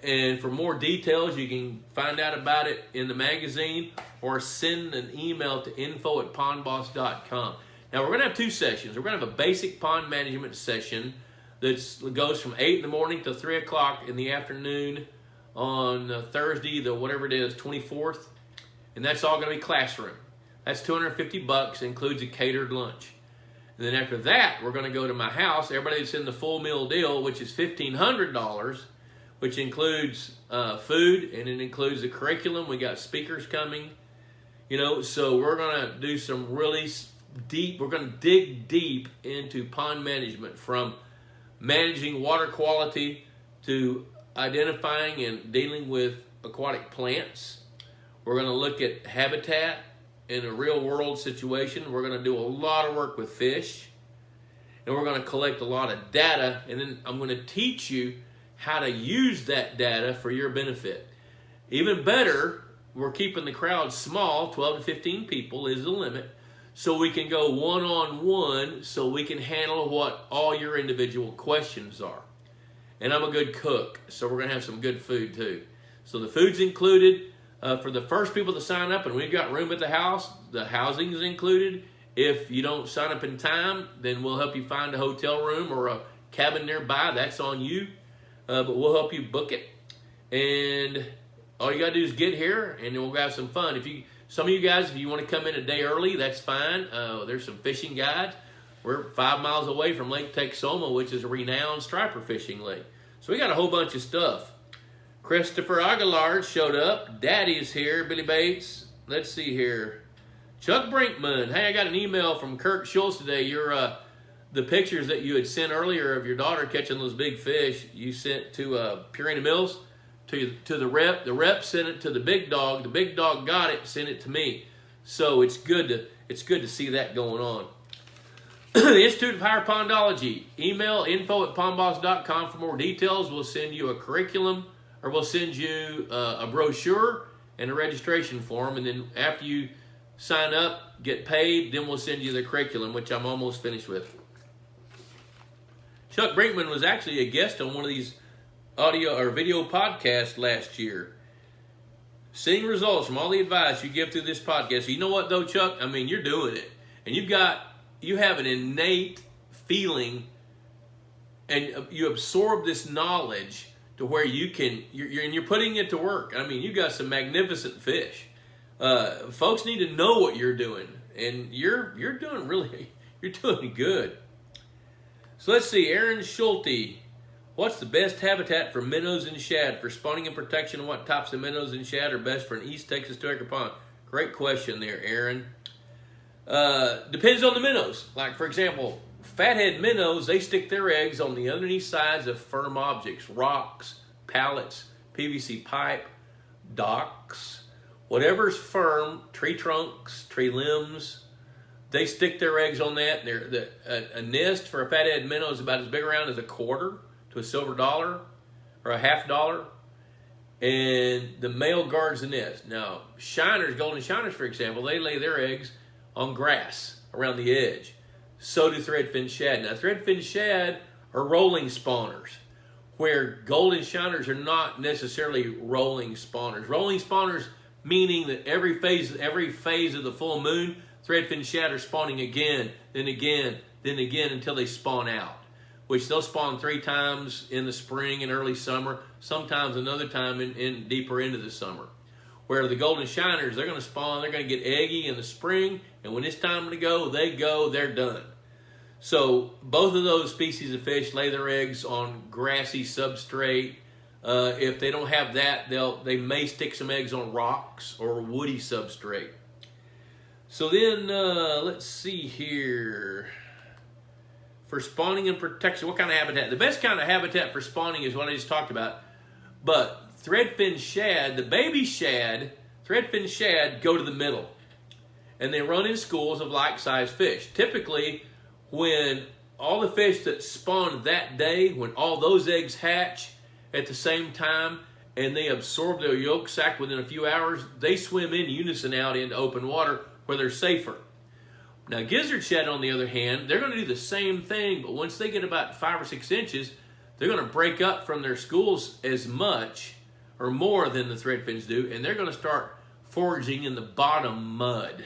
And for more details, you can find out about it in the magazine or send an email to info@pondboss.com. Now, we're going to have 2 sessions. We're going to have a basic pond management session that goes from 8 in the morning to 3 o'clock in the afternoon on Thursday, the whatever it is, 24th. And that's all going to be classroom. That's $250, includes a catered lunch. And then after that, we're going to go to my house. Everybody that's in the full meal deal, which is $1,500, which includes food, and it includes the curriculum. We got speakers coming, so we're going to do some really deep, we're going to dig deep into pond management, from managing water quality to identifying and dealing with aquatic plants. We're going to look at habitat in a real world situation. We're going to do a lot of work with fish. And we're going to collect a lot of data. And then I'm going to teach you how to use that data for your benefit. Even better, we're keeping the crowd small. 12 to 15 people is the limit. So we can go one-on-one, so we can handle what all your individual questions are. And I'm a good cook, so we're going to have some good food too. So the food's included for the first people to sign up, and we've got room at the house. The housing is included. If you don't sign up in time, then we'll help you find a hotel room or a cabin nearby. That's on you, but we'll help you book it. And all you got to do is get here, and we'll have some fun. Some of you guys, if you want to come in a day early, that's fine. There's some fishing guides. We're 5 miles away from Lake Texoma, which is a renowned striper fishing lake. So we got a whole bunch of stuff. Christopher Aguilar showed up. Daddy's here. Billy Bates. Let's see here. Chuck Brinkman. Hey, I got an email from Kirk Schultz today. The pictures that you had sent earlier of your daughter catching those big fish, you sent to Purina Mills, to the rep. The rep sent it to the big dog. The big dog got it, sent it to me. So it's good to see that going on. The Institute of Higher Pondology. Email info@pondboss.com for more details. We'll send you a curriculum, or we'll send you a brochure and a registration form. And then after you sign up, get paid, then we'll send you the curriculum, which I'm almost finished with. Chuck Brinkman was actually a guest on one of these audio or video podcasts last year. Seeing results from all the advice you give through this podcast. So you know what though, Chuck? I mean, you're doing it. And you have an innate feeling, and you absorb this knowledge to where you're putting it to work. I mean, you got some magnificent fish. Folks need to know what you're doing, and you're doing good. So let's see, Aaron Schulte. What's the best habitat for minnows and shad for spawning and protection? And what types of minnows and shad are best for an East Texas 2-acre pond? Great question there, Aaron. Depends on the minnows. Like, for example, fathead minnows, they stick their eggs on the underneath sides of firm objects, rocks, pallets, PVC pipe, docks, whatever's firm, tree trunks, tree limbs. They stick their eggs on that. A nest for a fathead minnow is about as big around as a quarter to a silver dollar or a $50. And the male guards the nest. Now, shiners, golden shiners, for example, they lay their eggs on grass around the edge. So do threadfin shad. Now, threadfin shad are rolling spawners, where golden shiners are not necessarily rolling spawners. Rolling spawners meaning that every phase of the full moon, threadfin shad are spawning again, then again, then again until they spawn out, which they'll spawn 3 times in the spring and early summer, sometimes another time in deeper into the summer. Where the golden shiners, they're going to spawn, they're going to get eggy in the spring, and when it's time to go, they're done. So both of those species of fish lay their eggs on grassy substrate. If they don't have that, they may stick some eggs on rocks or woody substrate. So then, let's see here. For spawning and protection, what kind of habitat? The best kind of habitat for spawning is what I just talked about. But threadfin shad, the baby shad, threadfin shad go to the middle. And they run in schools of like-sized fish. Typically, when all the fish that spawn that day, when all those eggs hatch at the same time, and they absorb their yolk sac within a few hours, they swim in unison out into open water where they're safer. Now, gizzard shad, on the other hand, they're going to do the same thing, but once they get about 5 or 6 inches, they're going to break up from their schools as much or more than the threadfins do, and they're going to start foraging in the bottom mud.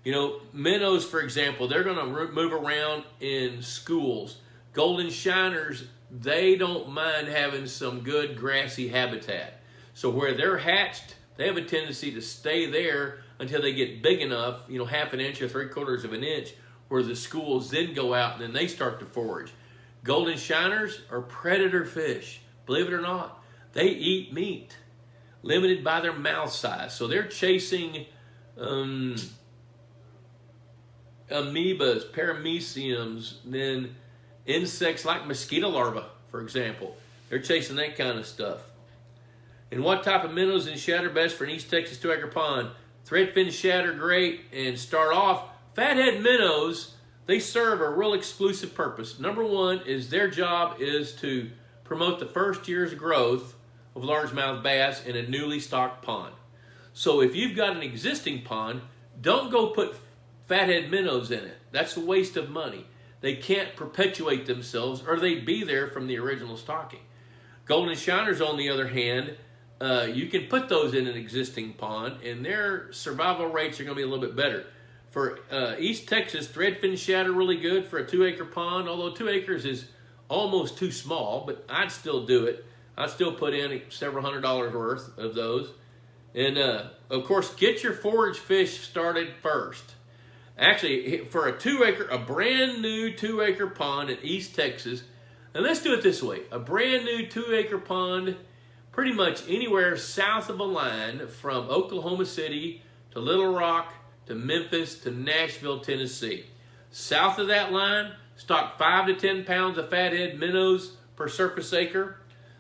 You know, minnows, for example, they're going to move around in schools. Golden shiners, they don't mind having some good grassy habitat. So where they're hatched, they have a tendency to stay there until they get big enough, you know, 1/2 inch or 3/4 of an inch, where the schools then go out and then they start to forage. Golden shiners are predator fish. Believe it or not, they eat meat, limited by their mouth size. So they're chasing amoebas, parameciums, then insects like mosquito larvae, for example. They're chasing that kind of stuff. And what type of minnows and shad are best for an East Texas 2-acre pond? Threadfin shad are great. And start off, fathead minnows, they serve a real exclusive purpose. Number one is their job is to promote the first year's growth of largemouth bass in a newly stocked pond. So if you've got an existing pond, don't go put fathead minnows in it. That's a waste of money. They can't perpetuate themselves, or they'd be there from the original stocking. Golden shiners, on the other hand, you can put those in an existing pond, and their survival rates are going to be a little bit better. For East Texas, threadfin shad are really good for a 2-acre pond, although 2 acres is almost too small, but I'd still do it. I'd still put in several $100s worth of those. And, of course, get your forage fish started first. Actually, for a brand new 2-acre pond in East Texas, and let's do it this way. A brand new 2-acre pond pretty much anywhere south of a line from Oklahoma City to Little Rock to Memphis to Nashville, Tennessee. South of that line, stock 5 to 10 pounds of fathead minnows per surface acre.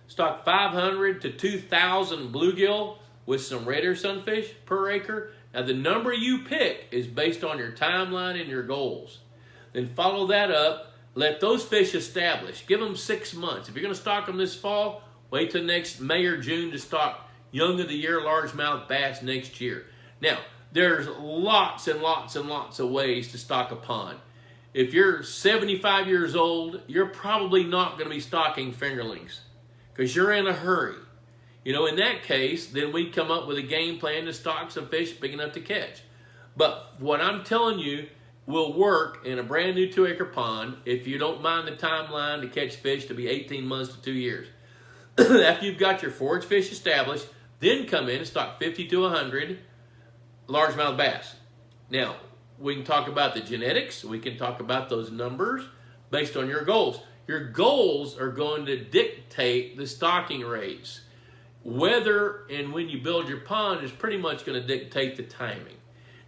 Stock 500 to 2,000 bluegill with some red ear sunfish per acre. Now, the number you pick is based on your timeline and your goals. Then follow that up. Let those fish establish. Give them 6 months. If you're going to stock them this fall, wait till next May or June to stock young of the year largemouth bass next year. Now, there's lots and lots and lots of ways to stock a pond. If you're 75 years old, you're probably not going to be stocking fingerlings because you're in a hurry. You know, in that case, then we come up with a game plan to stock some fish big enough to catch. But what I'm telling you will work in a brand new 2-acre pond if you don't mind the timeline to catch fish to be 18 months to 2 years. After you've got your forage fish established, then come in and stock 50 to 100 largemouth bass. Now, we can talk about the genetics. We can talk about those numbers based on your goals. Your goals are going to dictate the stocking rates. Whether and when you build your pond is pretty much going to dictate the timing.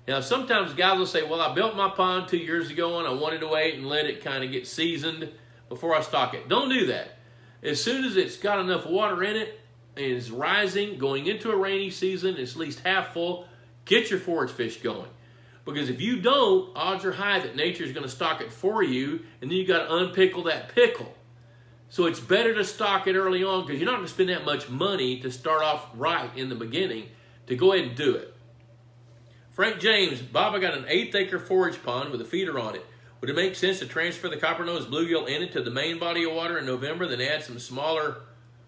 Now, sometimes guys will say, well, I built my pond 2 years ago and I wanted to wait and let it kind of get seasoned before I stock it. Don't do that. As soon as it's got enough water in it and is rising, going into a rainy season, it's at least half full, get your forage fish going. Because if you don't, odds are high that nature is going to stock it for you, and then you got to unpickle that pickle. So it's better to stock it early on because you're not going to spend that much money to start off right in the beginning to go ahead and do it. Frank James, Bob, I got an 1/8-acre forage pond with a feeder on it. Would it make sense to transfer the copper-nosed bluegill in it to the main body of water in November, then add some smaller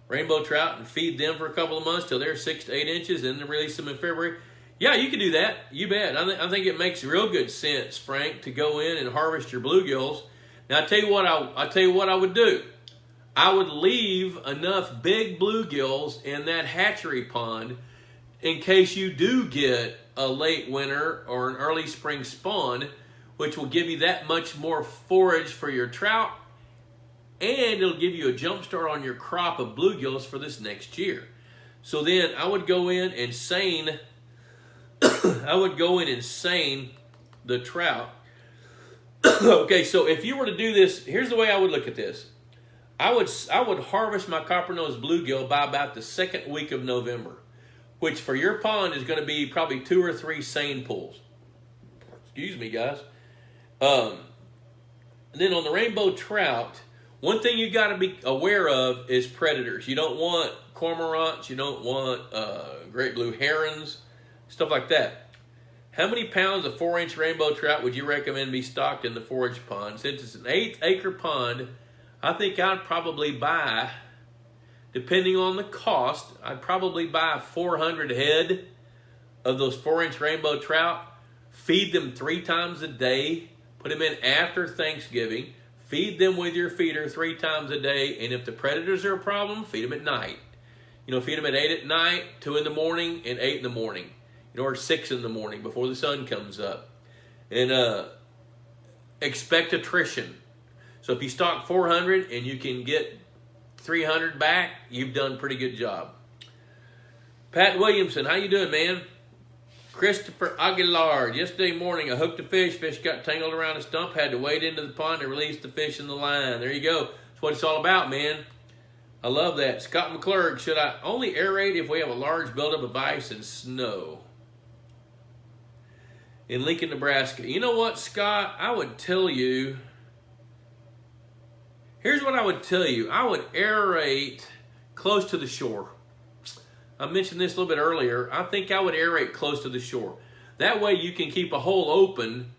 rainbow trout and feed them for a couple of months till they're 6 to 8 inches and then release them in February? Yeah, you can do that. You bet. I think it makes real good sense, Frank, to go in and harvest your bluegills. Now, I tell you what I would do. I would leave enough big bluegills in that hatchery pond in case you do get a late winter or an early spring spawn, which will give you that much more forage for your trout, and it'll give you a jump start on your crop of bluegills for this next year. So then I would go in and seine the trout. Okay, so if you were to do this, here's the way I would look at this. I would harvest my copper-nosed bluegill by about the 2nd week of November, which for your pond is going to be probably 2 or 3 seine pools. Excuse me, guys. And then on the rainbow trout, one thing you got to be aware of is predators. You don't want cormorants. You don't want great blue herons, stuff like that. How many pounds of 4-inch rainbow trout would you recommend be stocked in the forage pond? Since it's an 1/8-acre pond, I think I'd probably buy, depending on the cost, I'd probably buy 400 head of those 4-inch rainbow trout, feed them 3 times a day, put them in after Thanksgiving, feed them with your feeder 3 times a day, and if the predators are a problem, feed them at night. You know, feed them at 8 at night, 2 in the morning, and 8 in the morning. You know, or 6 in the morning before the sun comes up. And expect attrition. So if you stock 400 and you can get 300 back, you've done a pretty good job. Pat Williamson, how you doing, man? Christopher Aguilar, yesterday morning I hooked a fish. Fish got tangled around a stump. Had to wade into the pond to release the fish in the line. There you go. That's what it's all about, man. I love that. Scott McClurg, should I only aerate if we have a large buildup of ice and snow? In Lincoln, Nebraska. You know what, Scott? I would tell you, here's what I would tell you. I would aerate close to the shore. I mentioned this a little bit earlier. I think I would aerate close to the shore. That way you can keep a hole open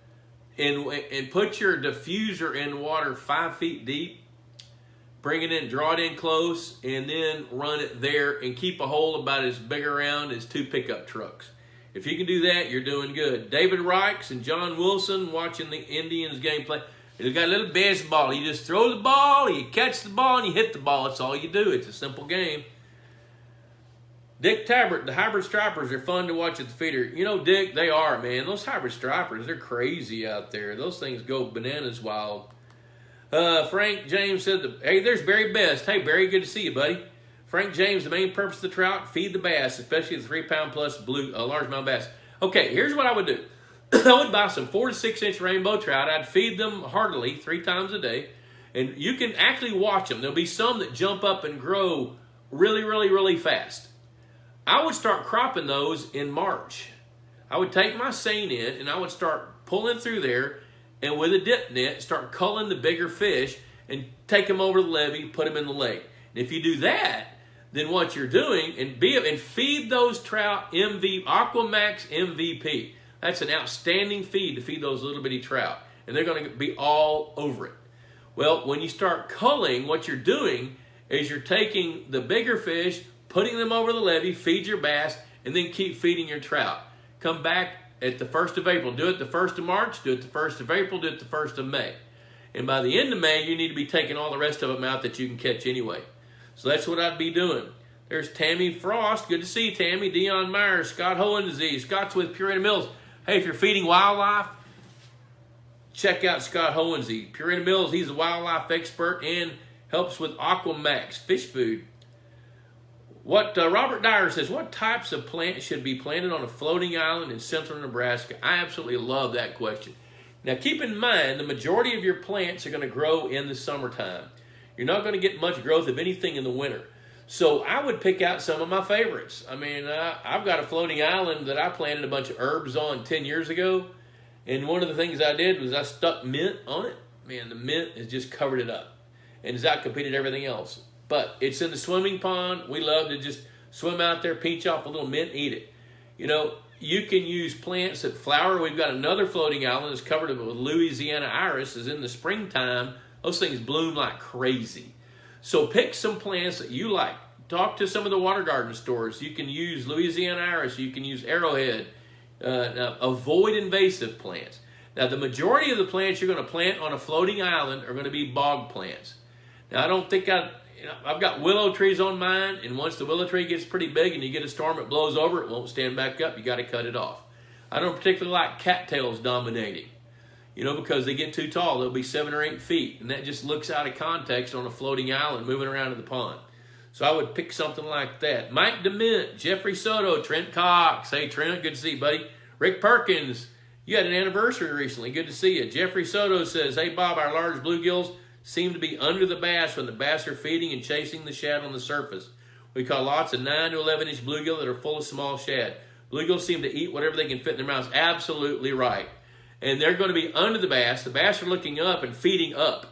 and put your diffuser in water 5 feet deep. Bring it in, draw it in close, and then run it there and keep a hole about as big around as 2 pickup trucks. If you can do that, you're doing good. David Reichs and John Wilson watching the Indians game play. They've got a little baseball. You just throw the ball, you catch the ball, and you hit the ball. That's all you do. It's a simple game. Dick Tabbert, the hybrid stripers are fun to watch at the feeder. You know, Dick, they are, man. Those hybrid stripers, they're crazy out there. Those things go bananas wild. Frank James said, hey, there's Barry Best. Hey, Barry, good to see you, buddy. Frank James, the main purpose of the trout, feed the bass, especially the 3-pound plus blue largemouth bass. Okay, here's what I would do. I would buy some 4 to 6 inch rainbow trout. I'd feed them heartily 3 times a day. And you can actually watch them. There'll be some that jump up and grow really, really, really fast. I would start cropping those in March. I would take my seine in and I would start pulling through there and with a dip net, start culling the bigger fish and take them over the levee, put them in the lake. And if you do that, then what you're doing, and feed those trout Aquamax MVP. That's an outstanding feed to feed those little bitty trout. And they're going to be all over it. Well, when you start culling, what you're doing is you're taking the bigger fish, putting them over the levee, feed your bass, and then keep feeding your trout. Come back at the 1st of April. Do it the 1st of March, do it the 1st of April, do it the 1st of May. And by the end of May, you need to be taking all the rest of them out that you can catch anyway. So that's what I'd be doing. There's Tammy Frost. Good to see you, Tammy. Dion Myers, Scott Hohendiese. Scott's with Purina Mills. Hey, if you're feeding wildlife, check out Scott Hohendiese. Purina Mills, he's a wildlife expert and helps with Aquamax fish food. Robert Dyer says, what types of plants should be planted on a floating island in central Nebraska? I absolutely love that question. Now, keep in mind, the majority of your plants are going to grow in the summertime. You're not going to get much growth of anything in the winter. So I would pick out some of my favorites. I mean, I've got a floating island that I planted a bunch of herbs on 10 years ago. And one of the things I did was I stuck mint on it. Man, the mint has just covered it up and has outcompeted everything else. But it's in the swimming pond. We love to just swim out there, pinch off a little mint, eat it. You know, you can use plants that flower. We've got another floating island that's covered with Louisiana iris. Is in the springtime. Those things bloom like crazy. So pick some plants that you like. Talk to some of the water garden stores. You can use Louisiana iris. You can use arrowhead. Now, avoid invasive plants. Now, the majority of the plants you're going to plant on a floating island are going to be bog plants. Now, I don't think I've got willow trees on mine, and once the willow tree gets pretty big and you get a storm, it blows over, it won't stand back up. You got to cut it off. I don't particularly like cattails dominating, you know, because they get too tall. They'll be 7 or 8 feet, and that just looks out of context on a floating island moving around in the pond. So I would pick something like that. Mike DeMint, Jeffrey Soto, Trent Cox. Hey, Trent, good to see you, buddy. Rick Perkins, you had an anniversary recently. Good to see you. Jeffrey Soto says, hey, Bob, our large bluegills seem to be under the bass when the bass are feeding and chasing the shad on the surface. We caught lots of 9 to 11-inch bluegill that are full of small shad. Bluegills seem to eat whatever they can fit in their mouths. Absolutely right. And they're going to be under the bass. The bass are looking up and feeding up.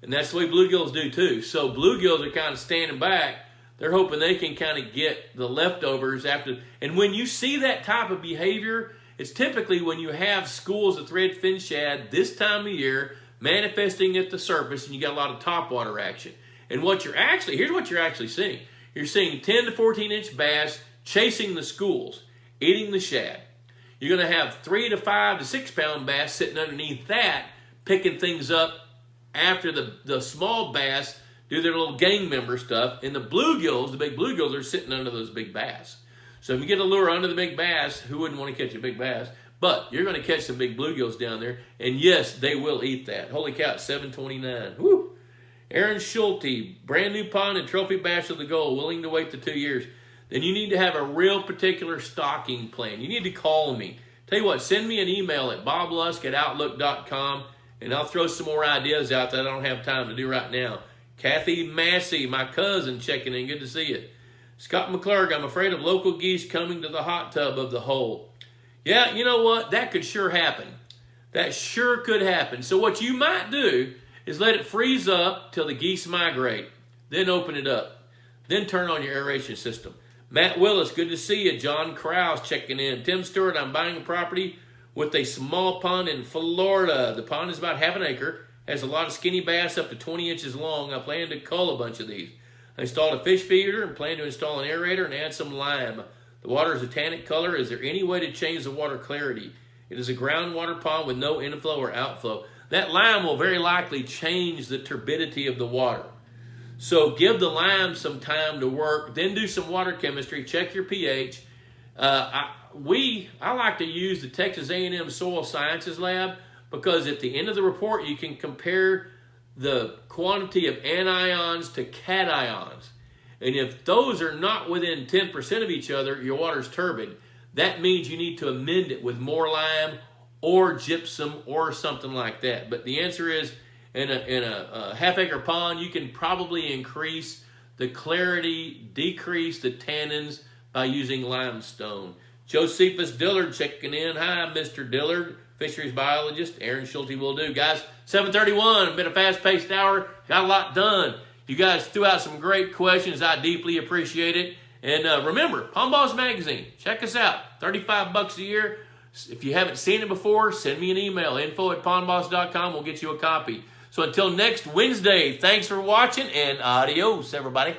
And that's the way bluegills do too. So bluegills are kind of standing back. They're hoping they can kind of get the leftovers after. And when you see that type of behavior, it's typically when you have schools of threadfin shad this time of year manifesting at the surface and you got a lot of topwater action. And here's what you're actually seeing. You're seeing 10 to 14-inch bass chasing the schools, eating the shad. You're going to have 3 to 5 to 6-pound bass sitting underneath that, picking things up after the small bass do their little gang member stuff. And the bluegills, the big bluegills, are sitting under those big bass. So if you get a lure under the big bass, who wouldn't want to catch a big bass? But you're going to catch some big bluegills down there. And yes, they will eat that. Holy cow, it's 7:29. Woo! Aaron Schulte, brand new pond and trophy bass of the goal, willing to wait the 2 years. Then you need to have a real particular stocking plan. You need to call me. Tell you what, send me an email at boblusk@outlook.com, and I'll throw some more ideas out that I don't have time to do right now. Kathy Massey, my cousin, checking in. Good to see you. Scott McClurg, I'm afraid of local geese coming to the hot tub of the hole. Yeah, you know what? That could sure happen. That sure could happen. So what you might do is let it freeze up till the geese migrate. Then open it up. Then turn on your aeration system. Matt Willis, good to see you. John Krause checking in. Tim Stewart, I'm buying a property with a small pond in Florida. The pond is about half an acre. Has a lot of skinny bass up to 20 inches long. I plan to cull a bunch of these. I installed a fish feeder and plan to install an aerator and add some lime. The water is a tannic color. Is there any way to change the water clarity? It is a groundwater pond with no inflow or outflow. That lime will very likely change the turbidity of the water. So give the lime some time to work. Then do some water chemistry. Check your pH. I like to use the Texas A&M Soil Sciences Lab, because at the end of the report, you can compare the quantity of anions to cations. And if those are not within 10% of each other, your water's turbid. That means you need to amend it with more lime or gypsum or something like that. But the answer is, in a half-acre pond, you can probably increase the clarity, decrease the tannins by using limestone. Josephus Dillard checking in. Hi, Mr. Dillard. Fisheries biologist, Aaron Schulte will do. Guys, 7:31, been a fast-paced hour, got a lot done. You guys threw out some great questions. I deeply appreciate it. And remember, Pond Boss Magazine, check us out, $35 a year. If you haven't seen it before, send me an email, info@pondboss.com. We'll get you a copy. So until next Wednesday, thanks for watching, and adios, everybody.